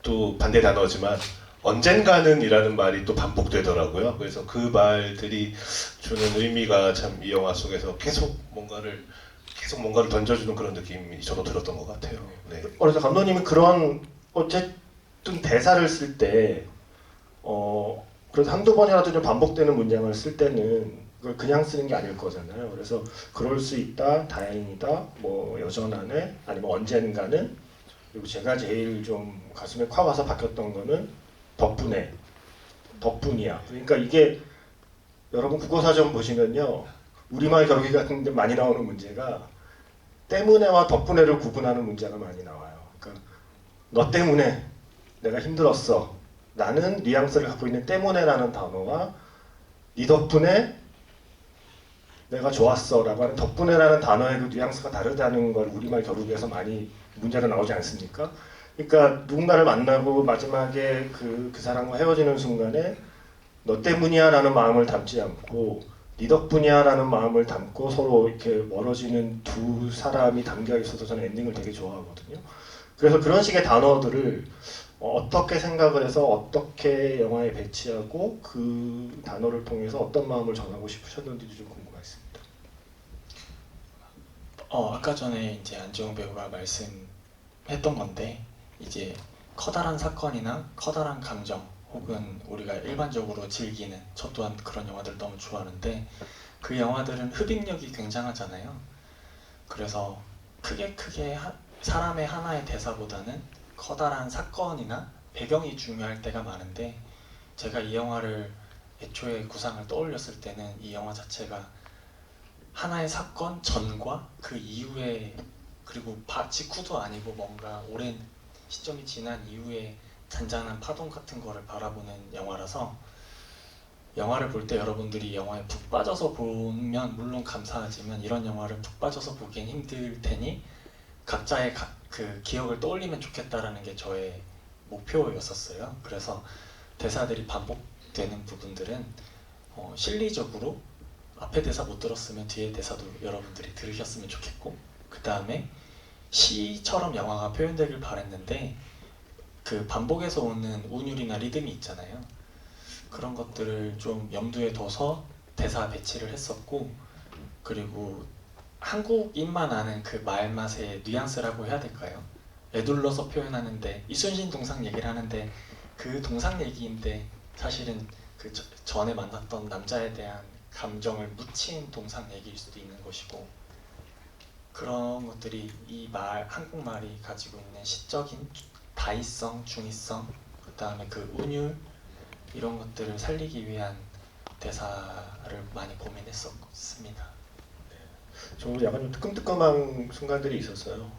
또 반대 단어지만 언젠가는 이라는 말이 또 반복되더라고요. 그래서 그 말들이 주는 의미가 참 이 영화 속에서 계속 뭔가를 던져주는 그런 느낌이 저도 들었던 것 같아요. 네. 그래서 감독님이 그런 어쨌든 대사를 쓸 때 그래도 한두 번이라도 좀 반복되는 문장을 쓸 때는 그걸 그냥 쓰는 게 아닐 거잖아요. 그래서 그럴 수 있다, 다행이다, 뭐 여전하네, 아니면 언젠가는, 그리고 제가 제일 좀 가슴에 콱 와서 박혔던 거는 덕분에, 덕분이야. 그러니까 이게 여러분 국어사전 보시면요, 우리말 겨루기 같은 데 많이 나오는 문제가 때문에와 덕분에를 구분하는 문제가 많이 나와요. 그러니까 너 때문에 내가 힘들었어. 나는 뉘앙스를 갖고 있는 때문에라는 단어와 네 덕분에 내가 좋았어 라고 하는 덕분에라는 단어의 그 뉘앙스가 다르다는 걸 우리말 겨루기에서 많이 문제가 나오지 않습니까? 그러니까 누군가를 만나고 마지막에 그 사람과 헤어지는 순간에 너 때문이야 라는 마음을 담지 않고 네 덕분이야 라는 마음을 담고 서로 이렇게 멀어지는 두 사람이 담겨 있어서 저는 엔딩을 되게 좋아하거든요. 그래서 그런 식의 단어들을 어떻게 생각을 해서 어떻게 영화에 배치하고 그 단어를 통해서 어떤 마음을 전하고 싶으셨는지도 좀 궁금했습니다. 아까 전에 이제 안지용 배우가 말씀했던 건데 이제 커다란 사건이나 커다란 감정 혹은 우리가 일반적으로 즐기는, 저 또한 그런 영화들 너무 좋아하는데 그 영화들은 흡입력이 굉장하잖아요. 그래서 크게 사람의 하나의 대사보다는 커다란 사건이나 배경이 중요할 때가 많은데, 제가 이 영화를 애초에 구상을 떠올렸을 때는 이 영화 자체가 하나의 사건 전과 그 이후에, 그리고 직후도 아니고 뭔가 오랜 시점이 지난 이후에 잔잔한 파동 같은 거를 바라보는 영화라서, 영화를 볼 때 여러분들이 영화에 푹 빠져서 보면 물론 감사하지만 이런 영화를 푹 빠져서 보기엔 힘들 테니 각자의 그 기억을 떠올리면 좋겠다라는 게 저의 목표였었어요. 그래서 대사들이 반복되는 부분들은 실리적으로 앞에 대사 못 들었으면 뒤에 대사도 여러분들이 들으셨으면 좋겠고, 그 다음에 시처럼 영화가 표현되길 바랬는데 그 반복해서 오는 운율이나 리듬이 있잖아요. 그런 것들을 좀 염두에 둬서 대사 배치를 했었고, 그리고 한국인만 아는 그 말맛의 뉘앙스라고 해야 될까요? 에둘러서 표현하는데 이순신 동상 얘기를 하는데 그 동상 얘기인데 사실은 그 전에 만났던 남자에 대한 감정을 묻힌 동상 얘기일 수도 있는 것이고, 그런 것들이 이 한국말이 가지고 있는 시적인 다이성, 중의성, 그 다음에 그 운율, 이런 것들을 살리기 위한 대사를 많이 고민했었습니다. 저 약간 좀 뜨끔뜨끔한 순간들이 있었어요.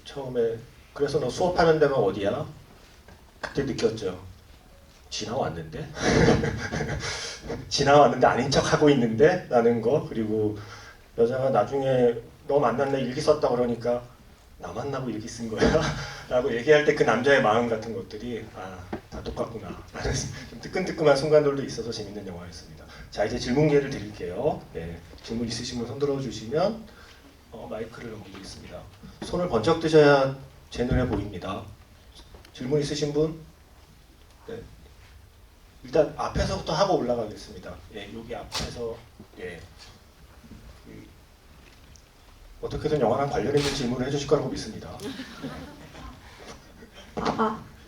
처음에 그래서 너 수업하는 데가 어디야? 그때 느꼈죠. 지나왔는데? 지나왔는데 아닌 척하고 있는데? 라는 거. 그리고 여자가 나중에 너 만났네 일기 썼다 그러니까 나 만나고 일기 쓴 거야? 라고 얘기할 때 그 남자의 마음 같은 것들이 다 똑같구나 라는 좀 뜨끈뜨끈한 순간들도 있어서 재밌는 영화였습니다. 자, 이제 질문 기회를 드릴게요. 네, 질문 있으신 분 손 들어주시면 마이크를 넘기겠습니다. 손을 번쩍 드셔야 제 눈에 보입니다. 질문 있으신 분? 네. 일단 앞에서부터 하고 올라가겠습니다. 예, 여기 앞에서 예. 어떻게든 영화랑 관련 있는 질문을 해주실 거라고 믿습니다.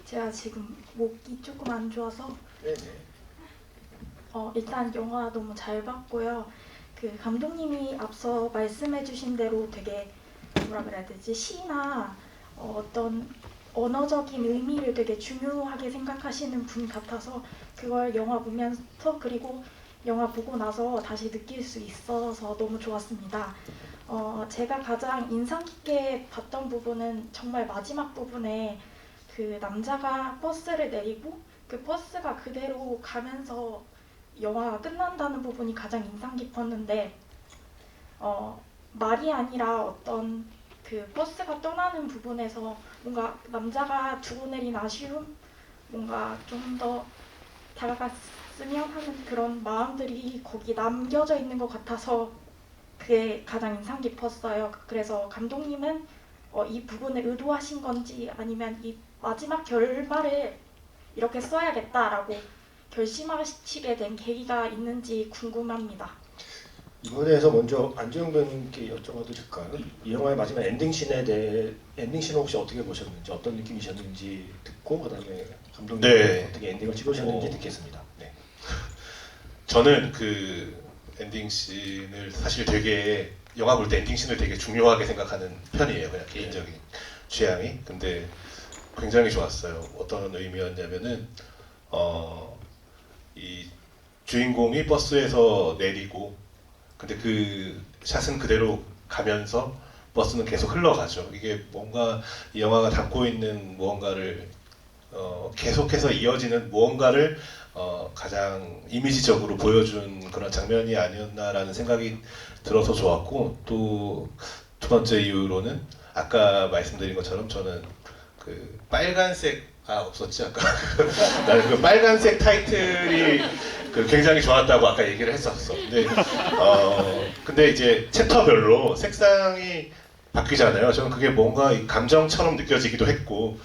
제가 지금 목이 조금 안 좋아서 네네. 일단 영화 너무 잘 봤고요. 그 감독님이 앞서 말씀해주신 대로 되게 뭐라 그래야 되지, 시나 어떤 언어적인 의미를 되게 중요하게 생각하시는 분 같아서 그걸 영화 보면서 그리고 영화 보고 나서 다시 느낄 수 있어서 너무 좋았습니다. 제가 가장 인상 깊게 봤던 부분은 정말 마지막 부분에 그 남자가 버스를 내리고 그 버스가 그대로 가면서 영화가 끝난다는 부분이 가장 인상 깊었는데 말이 아니라 어떤 그 버스가 떠나는 부분에서 뭔가 남자가 두고 내린 아쉬움, 뭔가 좀 더 다가갔으면 하는 그런 마음들이 거기 남겨져 있는 것 같아서 그게 가장 인상 깊었어요. 그래서 감독님은 이 부분을 의도하신 건지 아니면 이 마지막 결말을 이렇게 써야겠다라고 결심하시게 된 계기가 있는지 궁금합니다. 이거에 대해서 먼저 안재영 배우님께 여쭤봐도 될까요? 이 영화의 마지막 엔딩씬에 대해 엔딩씬을 혹시 어떻게 보셨는지 어떤 느낌이셨는지 듣고 그다음에 감독님 네. 어떻게 엔딩을 찍으셨는지 듣겠습니다. 네. 저는 그 엔딩 씬을 사실 되게 영화 볼 때 엔딩 씬을 되게 중요하게 생각하는 편이에요. 그냥 개인적인 취향이. 근데 굉장히 좋았어요. 어떤 의미였냐면은 이 주인공이 버스에서 내리고 근데 그 샷은 그대로 가면서 버스는 계속 흘러가죠. 이게 뭔가 이 영화가 담고 있는 무언가를 계속해서 이어지는 무언가를 가장 이미지적으로 보여준 그런 장면이 아니었나라는 생각이 들어서 좋았고 또 두 번째 이유로는 아까 말씀드린 것처럼 저는 그 빨간색 없었지 아까 나는 그 빨간색 타이틀이 그 굉장히 좋았다고 아까 얘기를 했었어. 근데 이제 챕터별로 색상이 바뀌잖아요. 저는 그게 뭔가 이 감정처럼 느껴지기도 했고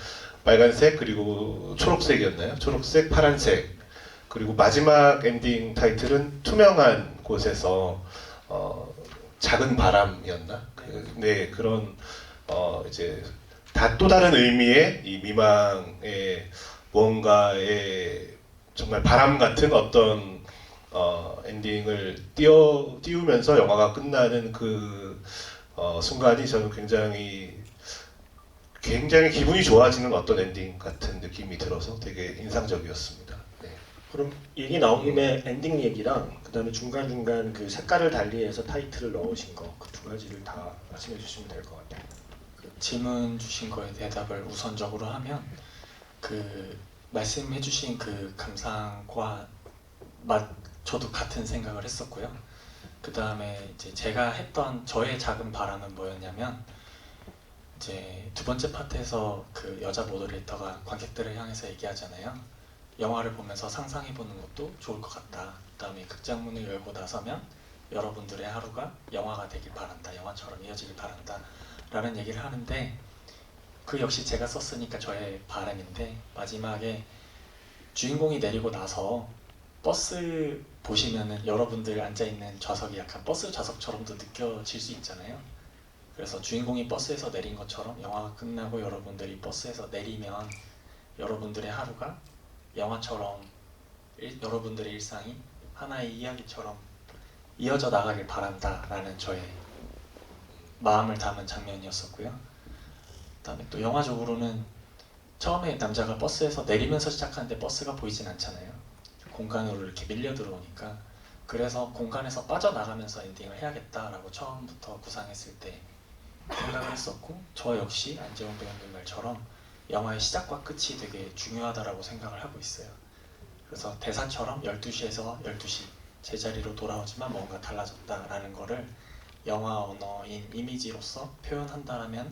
빨간색 그리고 초록색이었나요? 초록색, 파란색 그리고 마지막 엔딩 타이틀은 투명한 곳에서 작은 바람이었나? 네 그런 이제 또 다른 의미의 이 미망의 무언가의 정말 바람 같은 어떤 엔딩을 띄우면서 영화가 끝나는 그 순간이 저는 굉장히 기분이 좋아지는 어떤 엔딩 같은 느낌이 들어서 되게 인상적이었습니다. 네. 그럼 얘기 나온 김에 엔딩 얘기랑 그다음에 중간중간 그 색깔을 달리해서 타이틀을 넣으신 거 그 두 가지를 다 말씀해 주시면 될 것 같아요. 질문 주신 거에 대답을 우선적으로 하면 그 말씀해주신 그 감상과 저도 같은 생각을 했었고요. 그 다음에 이제 제가 했던 저의 작은 바람은 뭐였냐면 이제 두 번째 파트에서 그 여자 모더레이터가 관객들을 향해서 얘기하잖아요. 영화를 보면서 상상해보는 것도 좋을 것 같다. 그 다음에 극장문을 열고 나서면 여러분들의 하루가 영화가 되길 바란다. 영화처럼 이어지길 바란다. 라는 얘기를 하는데 그 역시 제가 썼으니까 저의 바람인데 마지막에 주인공이 내리고 나서 버스 보시면은 여러분들 앉아있는 좌석이 약간 버스 좌석처럼도 느껴질 수 있잖아요. 그래서 주인공이 버스에서 내린 것처럼 영화가 끝나고 여러분들이 버스에서 내리면 여러분들의 하루가 영화처럼 여러분들의 일상이 하나의 이야기처럼 이어져 나가길 바란다 라는 저의 마음을 담은 장면이었었고요. 그다음에 또 영화적으로는 처음에 남자가 버스에서 내리면서 시작하는데 버스가 보이진 않잖아요. 공간으로 이렇게 밀려 들어오니까 그래서 공간에서 빠져나가면서 엔딩을 해야겠다라고 처음부터 구상했을 때 생각을 했었고 저 역시 안재홍 배우님 말처럼 영화의 시작과 끝이 되게 중요하다라고 생각을 하고 있어요. 그래서 대사처럼 12시에서 12시 제자리로 돌아오지만 뭔가 달라졌다라는 거를 영화 언어인 이미지로서 표현한다면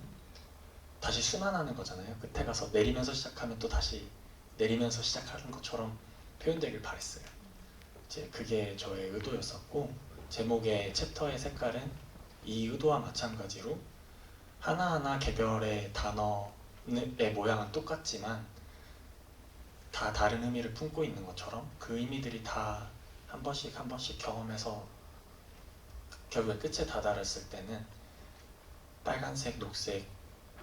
다시 순환하는 거잖아요. 끝에 가서 내리면서 시작하면 또 다시 내리면서 시작하는 것처럼 표현되길 바랬어요. 이제 그게 저의 의도였었고 제목의 챕터의 색깔은 이 의도와 마찬가지로 하나하나 개별의 단어의 모양은 똑같지만 다 다른 의미를 품고 있는 것처럼 그 의미들이 다 한 번씩 경험해서 결국에 끝에 다다랐을 때는 빨간색, 녹색,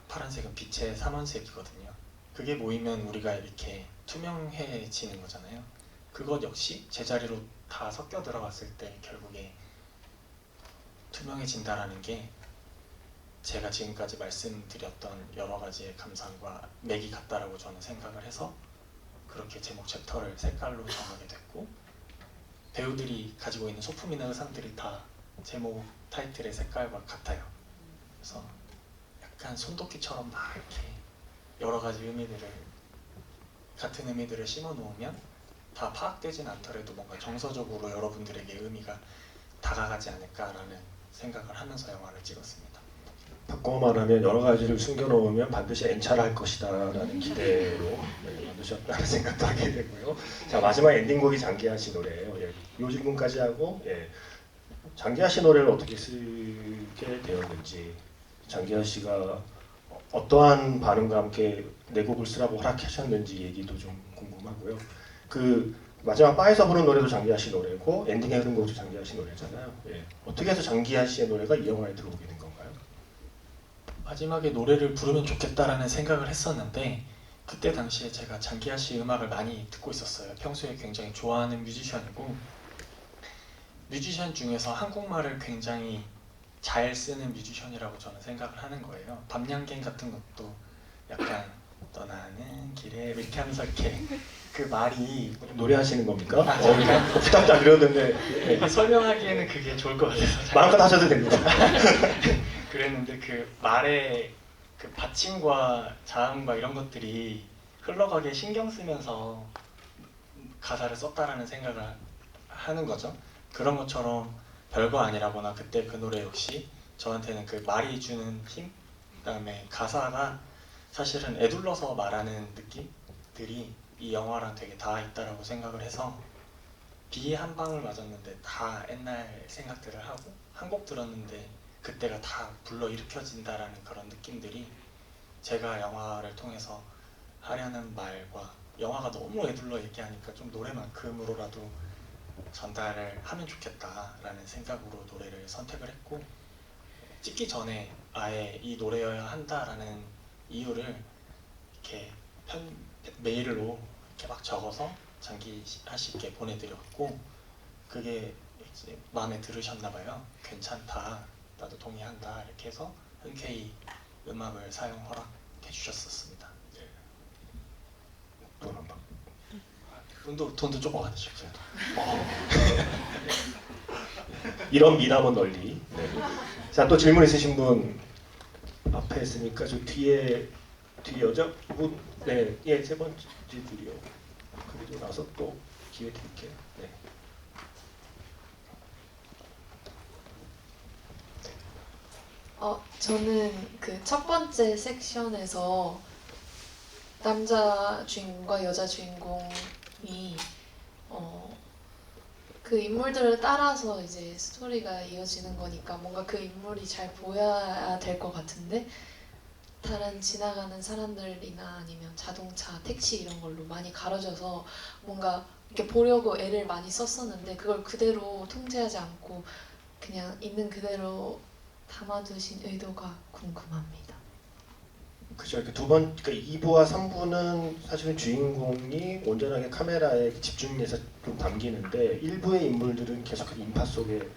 파란색은 빛의 삼원색이거든요. 그게 모이면 우리가 이렇게 투명해지는 거잖아요. 그것 역시 제자리로 다 섞여 들어갔을 때 결국에 투명해진다라는 게 제가 지금까지 말씀드렸던 여러 가지의 감상과 맥이 같다라고 저는 생각을 해서 그렇게 제목 챕터를 색깔로 정하게 됐고, 배우들이 가지고 있는 소품이나 의상들이 다 제목 타이틀의 색깔과 같아요. 그래서 약간 손도끼처럼 막 이렇게 여러 가지 의미들을, 같은 의미들을 심어 놓으면 다 파악되진 않더라도 뭔가 정서적으로 여러분들에게 의미가 다가가지 않을까라는 생각을 하면서 영화를 찍었습니다. 바꿔 말하면 여러 가지를 숨겨놓으면 반드시 엔차를 할 것이다라는 기대로 만드셨다는 생각도 하게 되고요. 자, 마지막 엔딩곡이 장기하 씨 노래예요. 예, 요 질문까지 하고, 예, 장기하 씨 노래를 어떻게 쓰게 되었는지, 장기하 씨가 어떠한 반응과 함께 내 곡을 쓰라고 허락하셨는지 얘기도 좀 궁금하고요. 그 마지막 바에서 부른 노래도 장기하 씨 노래고 엔딩에 흐른 곡도 장기하 씨 노래잖아요. 예, 어떻게 해서 장기하 씨의 노래가 이 영화에 들어오게 된 건가요? 마지막에 노래를 부르면 좋겠다라는 생각을 했었는데, 그때 당시에 제가 장기하 씨 음악을 많이 듣고 있었어요. 평소에 굉장히 좋아하는 뮤지션이고, 뮤지션 중에서 한국말을 굉장히 잘 쓰는 뮤지션이라고 저는 생각을 하는 거예요. 밤양갱 같은 것도 약간 떠나는 길에 이렇게 하면서 이렇게 그 말이 노래하시는 겁니까? 아, 잠깐. 부탁도 안 드렸는데 예. 설명하기에는 그게 좋을 것 같아서 마음껏 하셔도 됩니다. 그랬는데, 그 말의 그 받침과 자음과 이런 것들이 흘러가게 신경 쓰면서 가사를 썼다라는 생각을 하는 거죠. 그런 것처럼 별거 아니라거나 그때 그 노래 역시 저한테는 그 말이 주는 힘, 그다음에 가사가 사실은 애둘러서 말하는 느낌들이 이 영화랑 되게 닿아 있다라고 생각을 해서 비 한 방울 맞았는데 다 옛날 생각들을 하고 한 곡 들었는데 그때가 다 불러일으켜진다라는 그런 느낌들이 제가 영화를 통해서 하려는 말과, 영화가 너무 애둘러 얘기하니까 좀 노래만큼으로라도 전달을 하면 좋겠다라는 생각으로 노래를 선택을 했고, 찍기 전에 아예 이 노래여야 한다라는 이유를 이렇게 메일로 이렇게 막 적어서 장기하 씨께 보내드렸고, 그게 이제 마음에 들으셨나 봐요. 괜찮다, 나도 동의한다, 이렇게 해서 흔쾌히 음악을 사용 허락해 주셨었습니다. 돈 한 방. 돈도 조금 받으셨어요. 이런 미남은 널리. 네. 자, 또 질문 있으신 분 앞에 있으니까 저 뒤에 여자분, 네, 예, 세 번째 줄이요. 그리고 나서 또 기회 드릴게요. 네. 저는 그 첫 번째 섹션에서 남자 주인공과 여자 주인공이 그 인물들을 따라서 이제 스토리가 이어지는 거니까 뭔가 그 인물이 잘 보여야 될 것 같은데, 다른 지나가는 사람들이나 아니면 자동차, 택시 이런 걸로 많이 가려져서 뭔가 이렇게 보려고 애를 많이 썼었는데 그걸 그대로 통제하지 않고 그냥 있는 그대로 담아두신 의도가 궁금합니다. 그죠. 이렇게 두 번, 그러니까 2부와 3부는 사실은 주인공이 온전하게 카메라에 집중해서 좀 담기는데 1부의 인물들은 계속 그 인파 속에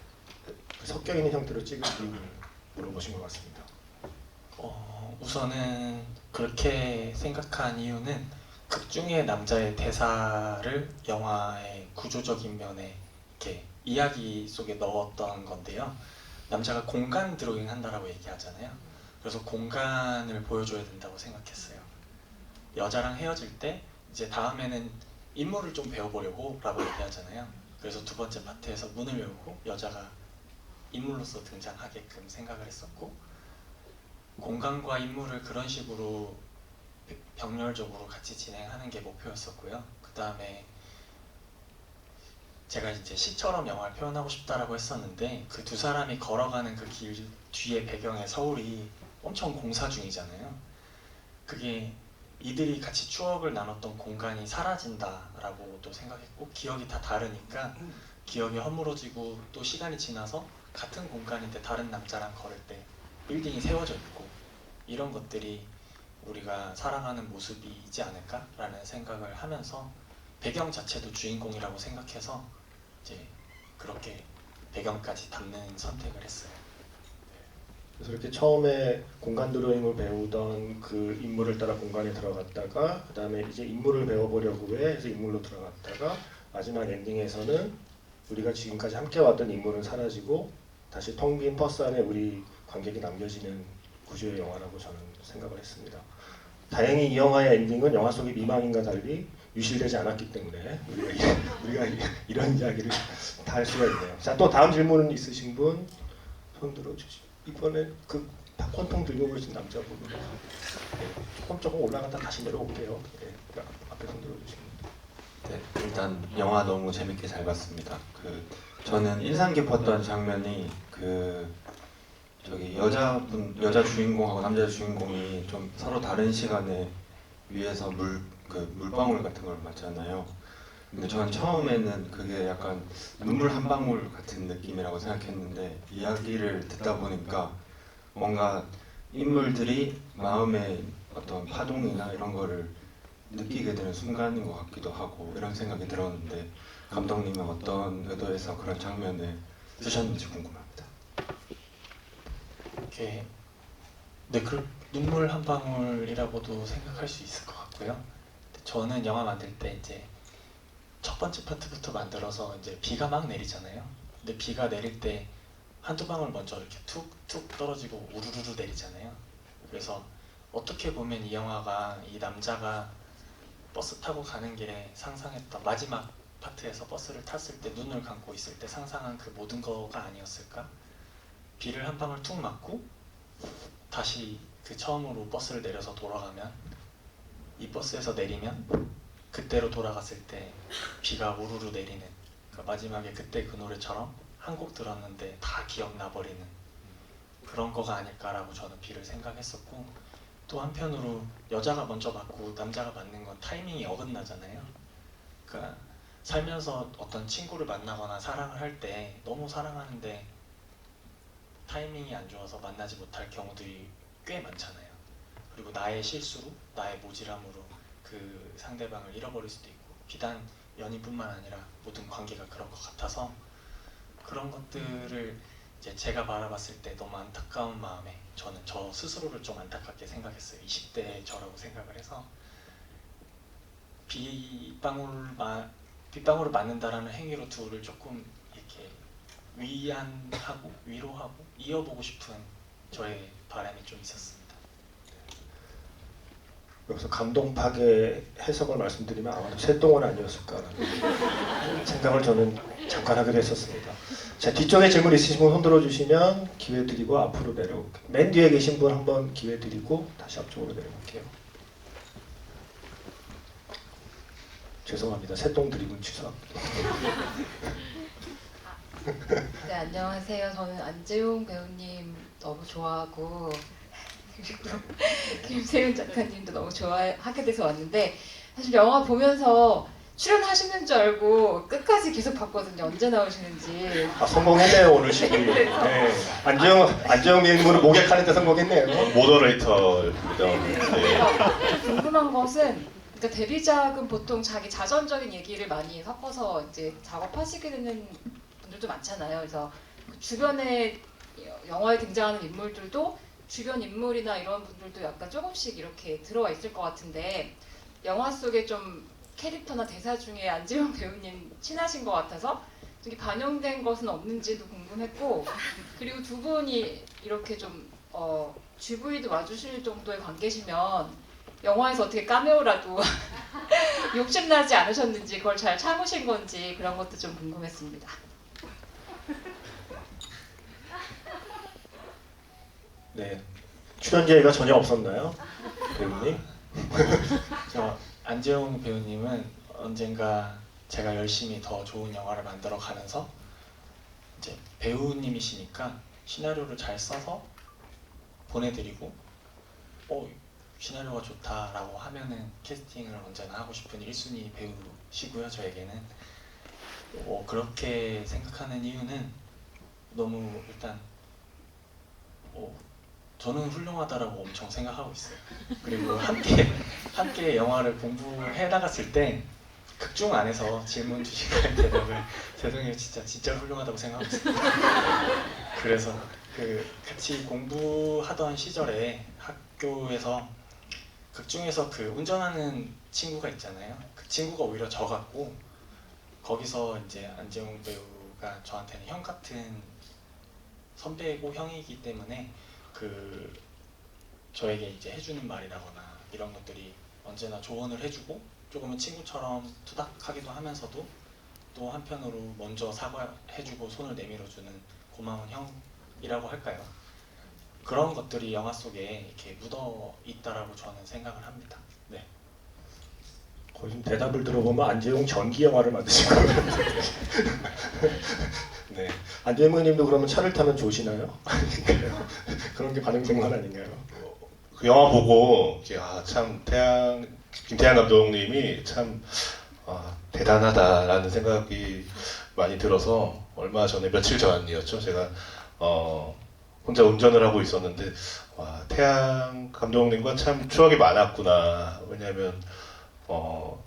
섞여 있는 형태로 찍을 이유를 물어보신 것 같습니다. 우선은 그렇게 생각한 이유는 극 중의 남자의 대사를 영화의 구조적인 면에 이렇게 이야기 속에 넣었던 건데요. 남자가 공간 드로잉 한다라고 얘기하잖아요. 그래서 공간을 보여줘야 된다고 생각했어요. 여자랑 헤어질 때 이제 다음에는 인물을 좀 배워보려고 라고 얘기하잖아요. 그래서 두 번째 파트에서 문을 열고 여자가 인물로서 등장하게끔 생각을 했었고, 공간과 인물을 그런 식으로 병렬적으로 같이 진행하는 게 목표였었고요. 그 다음에 제가 이제 시처럼 영화를 표현하고 싶다라고 했었는데, 그 두 사람이 걸어가는 그 길 뒤에 배경에 서울이 엄청 공사 중이잖아요. 그게 이들이 같이 추억을 나눴던 공간이 사라진다라고도 생각했고, 기억이 다 다르니까 기억이 허물어지고 또 시간이 지나서 같은 공간인데 다른 남자랑 걸을 때 빌딩이 세워져 있고 이런 것들이 우리가 살아가는 모습이지 않을까라는 생각을 하면서 배경 자체도 주인공이라고 생각해서 이제 그렇게 배경까지 담는 선택을 했어요. 그래서 이렇게 처음에 공간 드로잉을 배우던 그 인물을 따라 공간에 들어갔다가 그 다음에 이제 인물을 배워보려고 해서 인물로 들어갔다가 마지막 엔딩에서는 우리가 지금까지 함께 왔던 인물은 사라지고 다시 텅 빈 버스 안에 우리 관객이 남겨지는 구조의 영화라고 저는 생각을 했습니다. 다행히 이 영화의 엔딩은 영화 속의 미망인과 달리 유실되지 않았기 때문에 우리가 이런 이야기를 다 할 수가 있네요. 자, 또 다음 질문 있으신 분 손 들어주시죠. 이번에 그 팝콘통 들고 계신 남자분 조금 올라갔다 다시 내려올게요. 네, 앞에 손 들어주시면. 네, 일단 영화 너무 재밌게 잘 봤습니다. 저는 인상 깊었던 장면이 저기 여자 주인공하고 남자 주인공이 좀 서로 다른 시간에 위에서 물방울 같은 걸 맞잖아요. 근데 저는 처음에는 그게 약간 눈물 한 방울 같은 느낌이라고 생각했는데 이야기를 듣다 보니까 뭔가 인물들이 마음의 어떤 파동이나 이런 거를 느끼게 되는 순간인 것 같기도 하고 이런 생각이 들었는데 감독님은 어떤 의도에서 그런 장면을 쓰셨는지 궁금합니다. 이렇게 눈물 한 방울이라고도 생각할 수 있을 것 같고요. 저는 영화 만들 때 이제 첫 번째 파트부터 만들어서 이제 비가 막 내리잖아요. 근데 비가 내릴 때 한두 방울 먼저 이렇게 툭툭 떨어지고 우르르르 내리잖아요. 그래서 어떻게 보면 이 영화가 이 남자가 버스 타고 가는 길에 상상했던 마지막 파트에서 버스를 탔을 때 눈을 감고 있을 때 상상한 그 모든 거가 아니었을까? 비를 한 방울 툭 맞고 다시 그 처음으로 버스를 내려서 돌아가면 이 버스에서 내리면 그때로 돌아갔을 때 비가 우르르 내리는 그러니까 마지막에 그때 그 노래처럼 한 곡 들었는데 다 기억나버리는 그런 거가 아닐까라고 저는 비를 생각했었고 또 한편으로 여자가 먼저 맞고 남자가 맞는 건 타이밍이 어긋나잖아요. 그러니까 살면서 어떤 친구를 만나거나 사랑을 할 때 너무 사랑하는데 타이밍이 안 좋아서 만나지 못할 경우들이 꽤 많잖아요. 그리고 나의 실수로, 나의 모질함으로 그 상대방을 잃어버릴 수도 있고 비단 연인뿐만 아니라 모든 관계가 그런 것 같아서 그런 것들을 이제 제가 바라봤을 때 너무 안타까운 마음에 저는 저 스스로를 좀 안타깝게 생각했어요. 20대 저라고 생각을 해서 빗방울을 맞는다라는 행위로 둘을 조금 이렇게 위안하고 위로하고 이어보고 싶은 저의 바람이 좀 있었습니다. 여기서 감동 파괴 해석을 말씀드리면 아마도 새똥은 아니었을까라는 생각을 저는 잠깐 하기도 했었습니다. 자, 뒤쪽에 질문 있으신 분 손 들어주시면 기회 드리고 앞으로 내려올게요. 맨 뒤에 계신 분 한번 기회 드리고 다시 앞쪽으로 내려올게요. 죄송합니다. 새똥 드리고 취소합니다. 네, 안녕하세요. 저는 안재용 배우님 너무 좋아하고 그리고 김세윤 작가님도 너무 좋아하게 돼서 왔는데 사실 영화 보면서 출연하시는 줄 알고 끝까지 계속 봤거든요. 언제 나오시는지. 아, 성공했네요 오늘 시기. 네. 안재영 배우님은 목약하는 데 성공했네요. 모더레이터입니다. 그래서 궁금한 것은 그러니까 데뷔작은 보통 자기 자전적인 얘기를 많이 섞어서 이제 작업하시게 되는 분들도 많잖아요. 그래서 그 주변에 영화에 등장하는 인물들도 주변 인물이나 이런 분들도 약간 조금씩 이렇게 들어와 있을 것 같은데 영화 속에 좀 캐릭터나 대사 중에 안재용 배우님 친하신 것 같아서 저기 반영된 것은 없는지도 궁금했고 그리고 두 분이 이렇게 좀 GV도 와주실 정도의 관계시면 영화에서 어떻게 카메오라도 욕심나지 않으셨는지 그걸 잘 참으신 건지 그런 것도 좀 궁금했습니다. 네. 출연 기회가 전혀 없었나요, 배우님? 저 안재용 배우님은 언젠가 제가 열심히 더 좋은 영화를 만들어 가면서 이제 배우님이시니까 시나리오를 잘 써서 보내드리고 시나리오가 좋다라고 하면은 캐스팅을 언제나 하고 싶은 1순위 배우시고요. 저에게는 그렇게 생각하는 이유는 너무 일단 저는 훌륭하다라고 엄청 생각하고 있어요. 그리고 함께 영화를 공부해 나갔을 때 극중 안에서 질문 주시는 대답을 죄송해요 진짜 훌륭하다고 생각하고 있어요. 그래서 그 같이 공부하던 시절에 학교에서 극중에서 그 운전하는 친구가 있잖아요. 그 친구가 오히려 저 같고 거기서 이제 안재홍 배우가 저한테는 형 같은 선배고 형이기 때문에 그 저에게 이제 해주는 말이라거나 이런 것들이 언제나 조언을 해주고 조금은 친구처럼 투닥하기도 하면서도 또 한편으로 먼저 사과해주고 손을 내밀어주는 고마운 형이라고 할까요? 그런 것들이 영화 속에 이렇게 묻어 있다라고 저는 생각을 합니다. 네. 거의 좀 대답을 들어보면 안재용 전기 영화를 만드신 것 같아요. 네. 안재용 님도 그러면 차를 타면 좋으시나요? 그런 게 반영된 건 아닌가요? 그 영화 보고 참 김태양 감독님이 참 대단하다라는 생각이 많이 들어서 얼마 전에 며칠 전이었죠. 제가 혼자 운전을 하고 있었는데 와 태양 감독님과 참 추억이 많았구나. 왜냐하면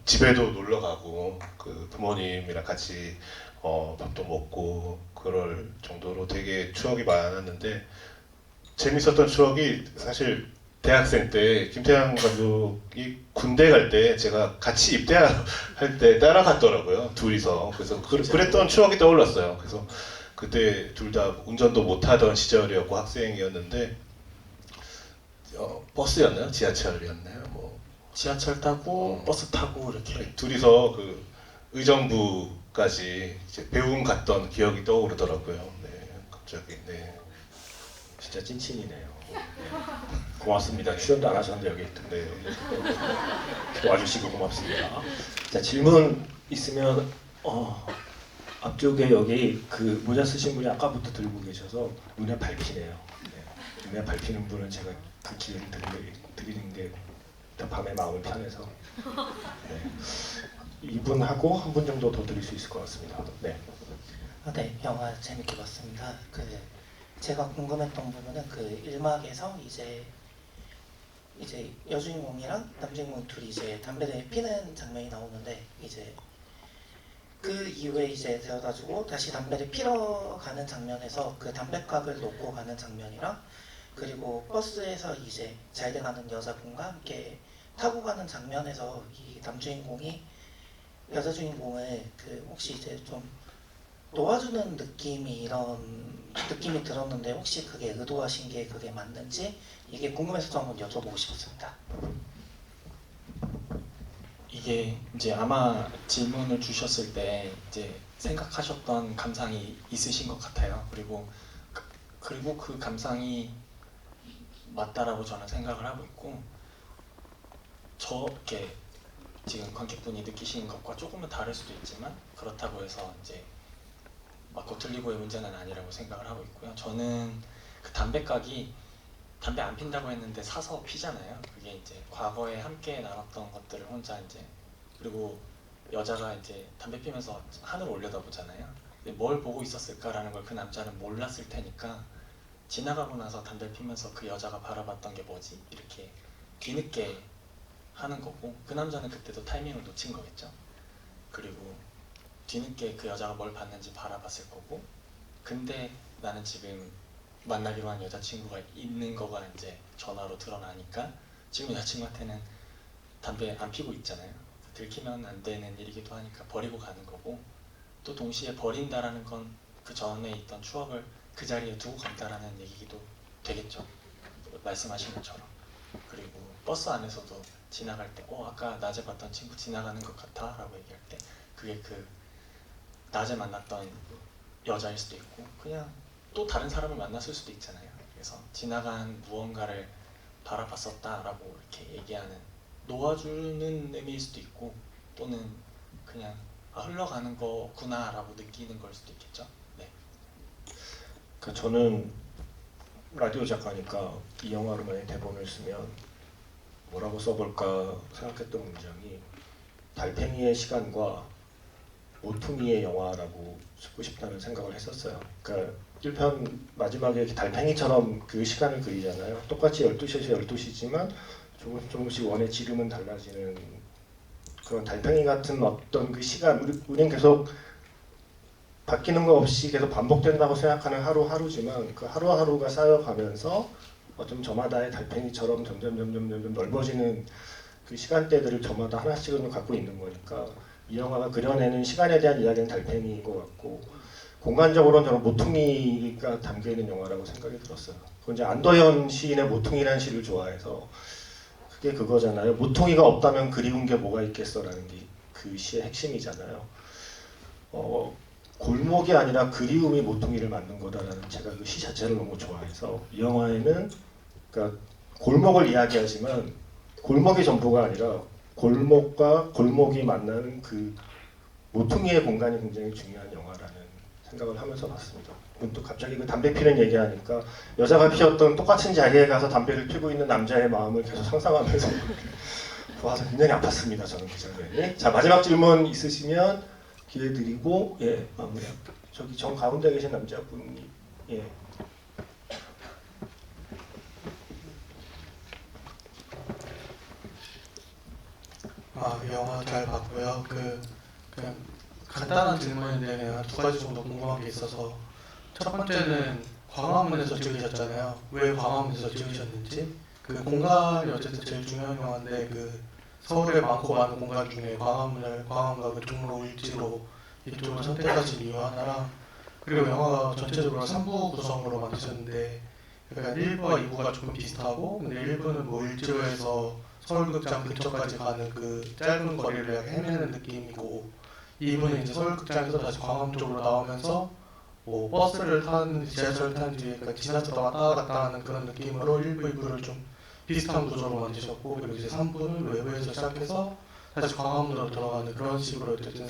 집에도 놀러 가고 그 부모님이랑 같이 밥도 먹고 그럴 정도로 되게 추억이 많았는데 재밌었던 추억이 사실 대학생 때 김태양 감독이 군대 갈 때 제가 같이 입대할 때 따라갔더라고요. 둘이서. 그래서 그랬던 추억이 떠올랐어요. 그래서 그때 둘 다 운전도 못하던 시절이었고 학생이었는데 버스였나요? 지하철이었나요? 뭐 지하철 타고 버스 타고 이렇게 둘이서 그 의정부까지 이제 배움 갔던 기억이 떠오르더라고요. 네, 갑자기. 네. 진짜 찐친이네요. 고맙습니다. 출연도 안 하셨는데 여기 네. 도와주시고 고맙습니다. 자 질문 있으면 앞쪽에 여기 그 모자 쓰신 분이 아까부터 들고 계셔서 눈에 밟히네요. 네. 눈에 밟히는 분은 제가 그 기회를 드리는 게 밤에 마음이 편해서 네. 이분하고 한 분 정도 더 드릴 수 있을 것 같습니다. 네. 네, 영화 재밌게 봤습니다. 제가 궁금했던 부분은 그 1막에서 이제 여주인공이랑 남주인공 둘이 이제 담배를 피는 장면이 나오는데 이제 그 이후에 이제 데려다주고 다시 담배를 피러 가는 장면에서 그 담배각을 놓고 가는 장면이랑 그리고 버스에서 이제 잘 돼가는 여자분과 함께 타고 가는 장면에서 이 남주인공이 여자 주인공을 그 혹시 이제 좀 놓아주는 느낌이 들었는데 혹시 그게 의도하신 게 그게 맞는지 이게 궁금해서 좀 한번 여쭤보고 싶었습니다. 이게 이제 아마 질문을 주셨을 때 이제 생각하셨던 감상이 있으신 것 같아요. 그리고 그 감상이 맞다라고 저는 생각을 하고 있고 이렇게 지금 관객분이 느끼시는 것과 조금은 다를 수도 있지만 그렇다고 해서 이제 맞고 틀리고의 문제는 아니라고 생각을 하고 있고요. 저는 그 담배각이 담배 안 핀다고 했는데 사서 피잖아요. 그게 이제 과거에 함께 나눴던 것들을 혼자 이제 그리고 여자가 이제 담배 피면서 하늘 올려다보잖아요. 근데 뭘 보고 있었을까라는 걸 그 남자는 몰랐을 테니까 지나가고 나서 담배 피면서 그 여자가 바라봤던 게 뭐지? 이렇게 뒤늦게 하는 거고 그 남자는 그때도 타이밍을 놓친 거겠죠. 그리고 뒤늦게 그 여자가 뭘 봤는지 바라봤을 거고 근데 나는 지금 만나기로 한 여자친구가 있는 거가 이제 전화로 드러나니까 지금 여자친구한테는 담배 안 피고 있잖아요. 들키면 안 되는 일이기도 하니까 버리고 가는 거고 또 동시에 버린다라는 건 그 전에 있던 추억을 그 자리에 두고 간다라는 얘기도 되겠죠. 말씀하신 것처럼. 그리고 버스 안에서도 지나갈 때 아까 낮에 봤던 친구 지나가는 것 같아 라고 얘기할 때 그게 그 낮에 만났던 여자일 수도 있고 그냥 또 다른 사람을 만났을 수도 있잖아요. 그래서 지나간 무언가를 바라봤었다라고 이렇게 얘기하는 놓아주는 의미일 수도 있고 또는 그냥 흘러가는 거구나라고 느끼는 걸 수도 있겠죠. 네. 그러니까 저는 라디오 작가니까 이 영화로 만약 대본을 쓰면 뭐라고 써볼까 생각했던 문장이 달팽이의 시간과 모퉁이의 영화라고 쓰고 싶다는 생각을 했었어요. 그러니까 1편 마지막에 이렇게 달팽이처럼 그 시간을 그리잖아요. 똑같이 12시에서 12시지만 조금씩 원의 지름은 달라지는 그런 달팽이 같은 어떤 그 시간, 우린 계속 바뀌는 거 없이 계속 반복된다고 생각하는 하루하루지만 그 하루하루가 쌓여가면서 어쩜 저마다의 달팽이처럼 점점 넓어지는 그 시간대들을 저마다 하나씩은 갖고 있는 거니까 이 영화가 그려내는 시간에 대한 이야기는 달팽이인 것 같고 공간적으로는 저는 모퉁이가 담겨있는 영화라고 생각이 들었어요. 그건 이제 안도현 시인의 모퉁이라는 시를 좋아해서 그게 그거잖아요. 모퉁이가 없다면 그리운 게 뭐가 있겠어라는 게 그 시의 핵심이잖아요. 골목이 아니라 그리움이 모퉁이를 만든 거다라는 제가 그 시 자체를 너무 좋아해서 이 영화에는 그러니까 골목을 이야기하지만 골목이 전부가 아니라 골목과 골목이 만나는 그 모퉁이의 공간이 굉장히 중요한 영화라는 생각을 하면서 봤습니다. 또 갑자기 그 담배 피는 얘기하니까 여자가 피웠던 똑같은 자리에 가서 담배를 피고 있는 남자의 마음을 계속 상상하면서 보아서 굉장히 아팠습니다. 저는 그 장면이. 자, 마지막 질문 있으시면 기회 드리고 예 마무리. 저기 정 가운데 계신 남자분이 예. 영화 잘 봤고요. 그냥 간단한 질문인데 그냥 두 가지 정도 궁금한 게 있어서 첫 번째는 광화문에서 찍으셨잖아요. 왜 광화문에서 찍으셨는지 그 공간이 어쨌든 제일 중요한 영화인데 그 서울에 많고 많은 공간 중에 광화문과 그 종로 을지로 이쪽을 선택하신 이유 하나랑 그리고 영화가 전체적으로 3부 구성으로 만드셨는데 약간 1부와 2부가 조금 비슷하고 근데 1부는 뭐 을지로에서 서울극장 근처까지 가는 그 짧은 거리를 약간 헤매는 느낌이고 2부는 이제 서울극장에서 다시 광화문 쪽으로 나오면서 뭐 버스를 타는지 지하철을 타는지 약간 지나치다 왔다 갔다 하는 그런 느낌으로 1부, 2부를 좀 비슷한 구조로 만드셨고 그리고 이제 3부는 외부에서 시작해서 다시 광화문으로 들어가는 그런 식으로 어쨌든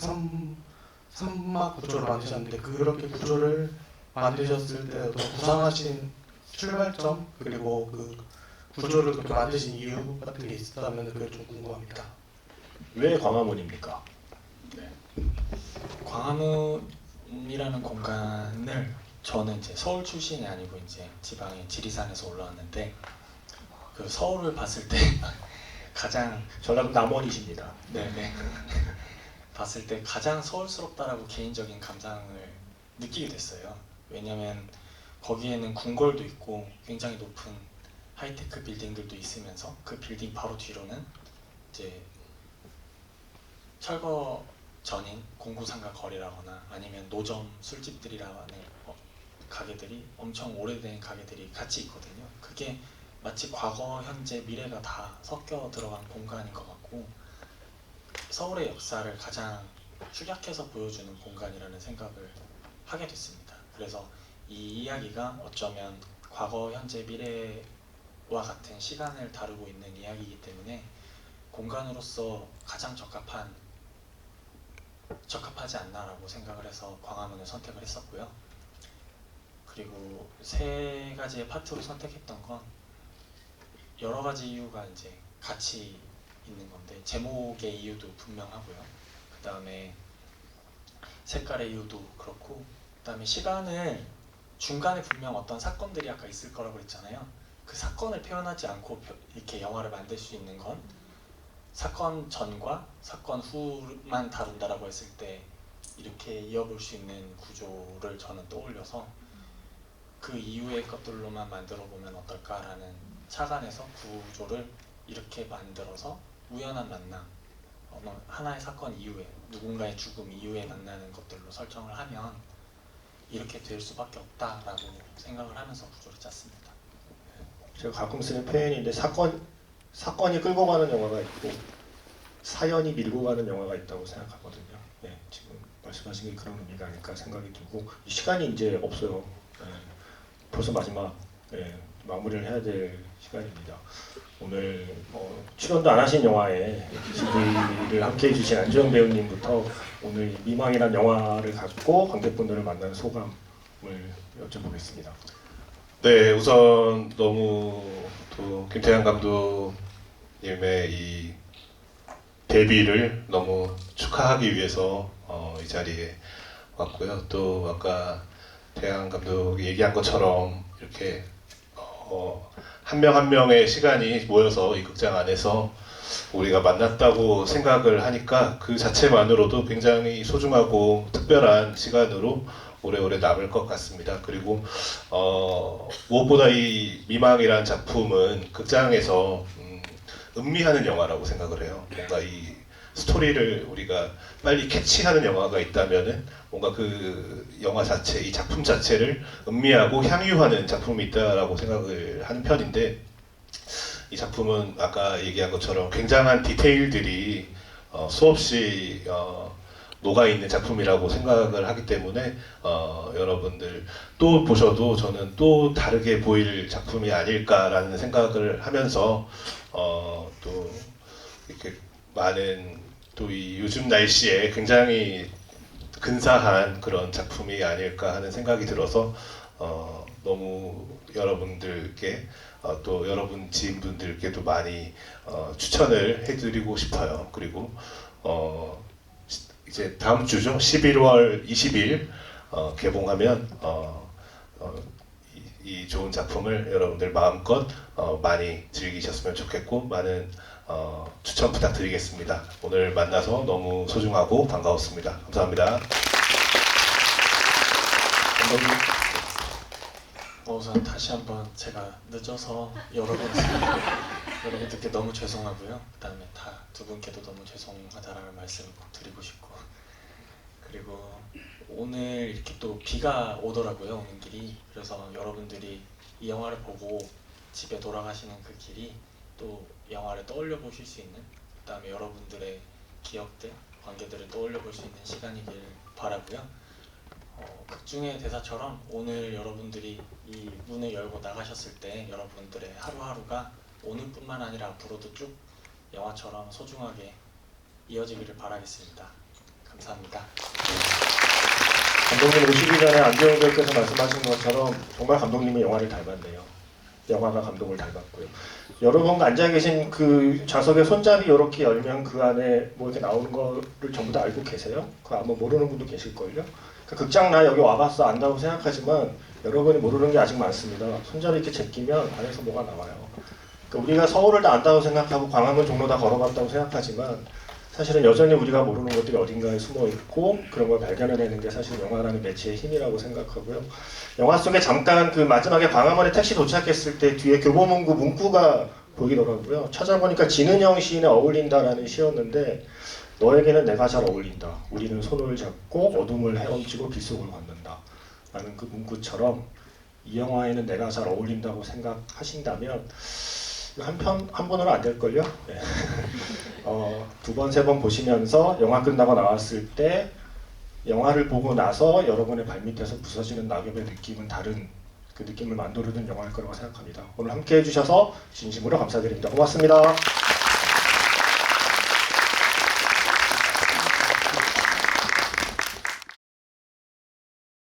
3막 구조를 만드셨는데 그렇게 구조를 만드셨을 때 어떤 구상하신 출발점 그리고 그 구조를 그렇게 만드신 이유 같은 게 있다면 그게 좀 궁금합니다. 왜 광화문입니까? 광화문이라는 공간을 저는 이제 서울 출신이 아니고 이제 지방의 지리산에서 올라왔는데 그 서울을 봤을 때 가장 전라도 남원이십니다. 네네 봤을 때 가장 서울스럽다라고 개인적인 감상을 느끼게 됐어요. 왜냐면 거기에는 궁궐도 있고 굉장히 높은 하이테크 빌딩들도 있으면서 그 빌딩 바로 뒤로는 이제 철거 전인 공구상가 거리라거나 아니면 노점 술집들이라는 가게들이 엄청 오래된 가게들이 같이 있거든요. 그게 마치 과거, 현재, 미래가 다 섞여 들어간 공간인 것 같고 서울의 역사를 가장 축약해서 보여주는 공간이라는 생각을 하게 됐습니다. 그래서 이 이야기가 어쩌면 과거, 현재, 미래와 같은 시간을 다루고 있는 이야기이기 때문에 공간으로서 가장 적합하지 않나라고 생각을 해서 광화문을 선택을 했었고요. 그리고 세 가지의 파트로 선택했던 건 여러 가지 이유가 이제 같이 있는 건데 제목의 이유도 분명하고요. 그 다음에 색깔의 이유도 그렇고 그 다음에 시간을 중간에 분명 어떤 사건들이 아까 있을 거라고 그랬잖아요. 그 사건을 표현하지 않고 이렇게 영화를 만들 수 있는 건 사건 전과 사건 후만 다룬다라고 했을 때 이렇게 이어볼 수 있는 구조를 저는 떠올려서 그 이후의 것들로만 만들어 보면 어떨까라는 차관에서 구조를 이렇게 만들어서 우연한 만남, 하나의 사건 이후에 누군가의 죽음 이후에 만나는 것들로 설정을 하면 이렇게 될 수밖에 없다라고 생각을 하면서 구조를 짰습니다. 제가 가끔 쓰는 표현인데 사건이 끌고 가는 영화가 있고 사연이 밀고 가는 영화가 있다고 생각하거든요. 네, 지금 말씀하신 게 그런 의미가 아닐까 생각이 들고 이 시간이 이제 없어요. 네, 벌써 마지막 마무리를 해야 될 시간입니다. 오늘 출연도 안 하신 영화에 GV를 함께 해주신 안주영 배우님부터 오늘 미망이란 영화를 갖고 관객분들을 만난 소감을 여쭤보겠습니다. 네, 우선 너무 또 김태형 감독님의 이 데뷔를 너무 축하하기 위해서 이 자리에 왔고요. 또 아까 태양 감독이 얘기한 것처럼 이렇게 한 명 한 명의 시간이 모여서 이 극장 안에서 우리가 만났다고 생각을 하니까 그 자체만으로도 굉장히 소중하고 특별한 시간으로 오래오래 남을 것 같습니다. 그리고 무엇보다 이 미망이란 작품은 극장에서 음미하는 영화라고 생각을 해요. 뭔가 이 스토리를 우리가 빨리 캐치하는 영화가 있다면은 뭔가 그 영화 자체, 이 작품 자체를 음미하고 향유하는 작품이 있다라고 생각을 하는 편인데, 이 작품은 아까 얘기한 것처럼 굉장한 디테일들이 수없이 녹아있는 작품이라고 생각을 하기 때문에 여러분들 또 보셔도 저는 또 다르게 보일 작품이 아닐까라는 생각을 하면서 또 이렇게 많은 또 이 요즘 날씨에 굉장히 근사한 그런 작품이 아닐까 하는 생각이 들어서 너무 여러분들께 또 여러분 지인분들께도 많이 추천을 해드리고 싶어요. 그리고 이제 다음 주죠. 11월 20일 개봉하면 이 좋은 작품을 여러분들 마음껏 많이 즐기셨으면 좋겠고 많은 추천 부탁드리겠습니다. 오늘 만나서 너무 소중하고 반가웠습니다. 감사합니다. 우선 다시 한번 제가 늦어서 여러분들께 너무 죄송하고요. 그다음에 다 두 분께도 너무 죄송하다라는 말씀을 꼭 드리고 싶고, 그리고 오늘 이렇게 또 비가 오더라고요. 오는 길이. 그래서 여러분들이 이 영화를 보고 집에 돌아가시는 그 길이 또 영화를 떠올려 보실 수 있는, 그다음에 여러분들의 기억들, 관계들을 떠올려 볼 수 있는 시간이길 바라고요. 극중의 대사처럼 오늘 여러분들이 이 문을 열고 나가셨을 때 여러분들의 하루하루가 오늘뿐만 아니라 앞으로도 쭉 영화처럼 소중하게 이어지기를 바라겠습니다. 감사합니다. 감독님 오시기 전에 안재홍 배우께서 말씀하신 것처럼 정말 감독님이 영화를 닮았네요. 영화가 감독을 닮았고요. 여러분 앉아 계신 그 좌석의 손잡이 이렇게 열면 그 안에 뭐 이렇게 나오는 거를 전부 다 알고 계세요? 그거 아마 모르는 분도 계실걸요? 극장 나 여기 와봤어 안다고 생각하지만 여러분이 모르는 게 아직 많습니다. 손잡이 이렇게 제끼면 안에서 뭐가 나와요. 그러니까 우리가 서울을 다 안다고 생각하고 광화문 종로 다 걸어봤다고 생각하지만 사실은 여전히 우리가 모르는 것들이 어딘가에 숨어 있고 그런 걸 발견해내는 게 사실 영화라는 매체의 힘이라고 생각하고요. 영화 속에 잠깐 그 마지막에 광화문에 택시 도착했을 때 뒤에 교보문고 문구가 보이더라고요. 찾아보니까 진은영 시인의 어울린다라는 시였는데 너에게는 내가 잘 어울린다. 우리는 손을 잡고 어둠을 헤엄치고 빗속을 걷는다. 라는 그 문구처럼 이 영화에는 내가 잘 어울린다고 생각하신다면 한 번으로 안 될걸요? 네. 두 번, 세 번 보시면서 영화 끝나고 나왔을 때 영화를 보고 나서 여러분의 발밑에서 부서지는 낙엽의 느낌은 다른 그 느낌을 만들어준 영화일 거라고 생각합니다. 오늘 함께 해주셔서 진심으로 감사드립니다. 고맙습니다.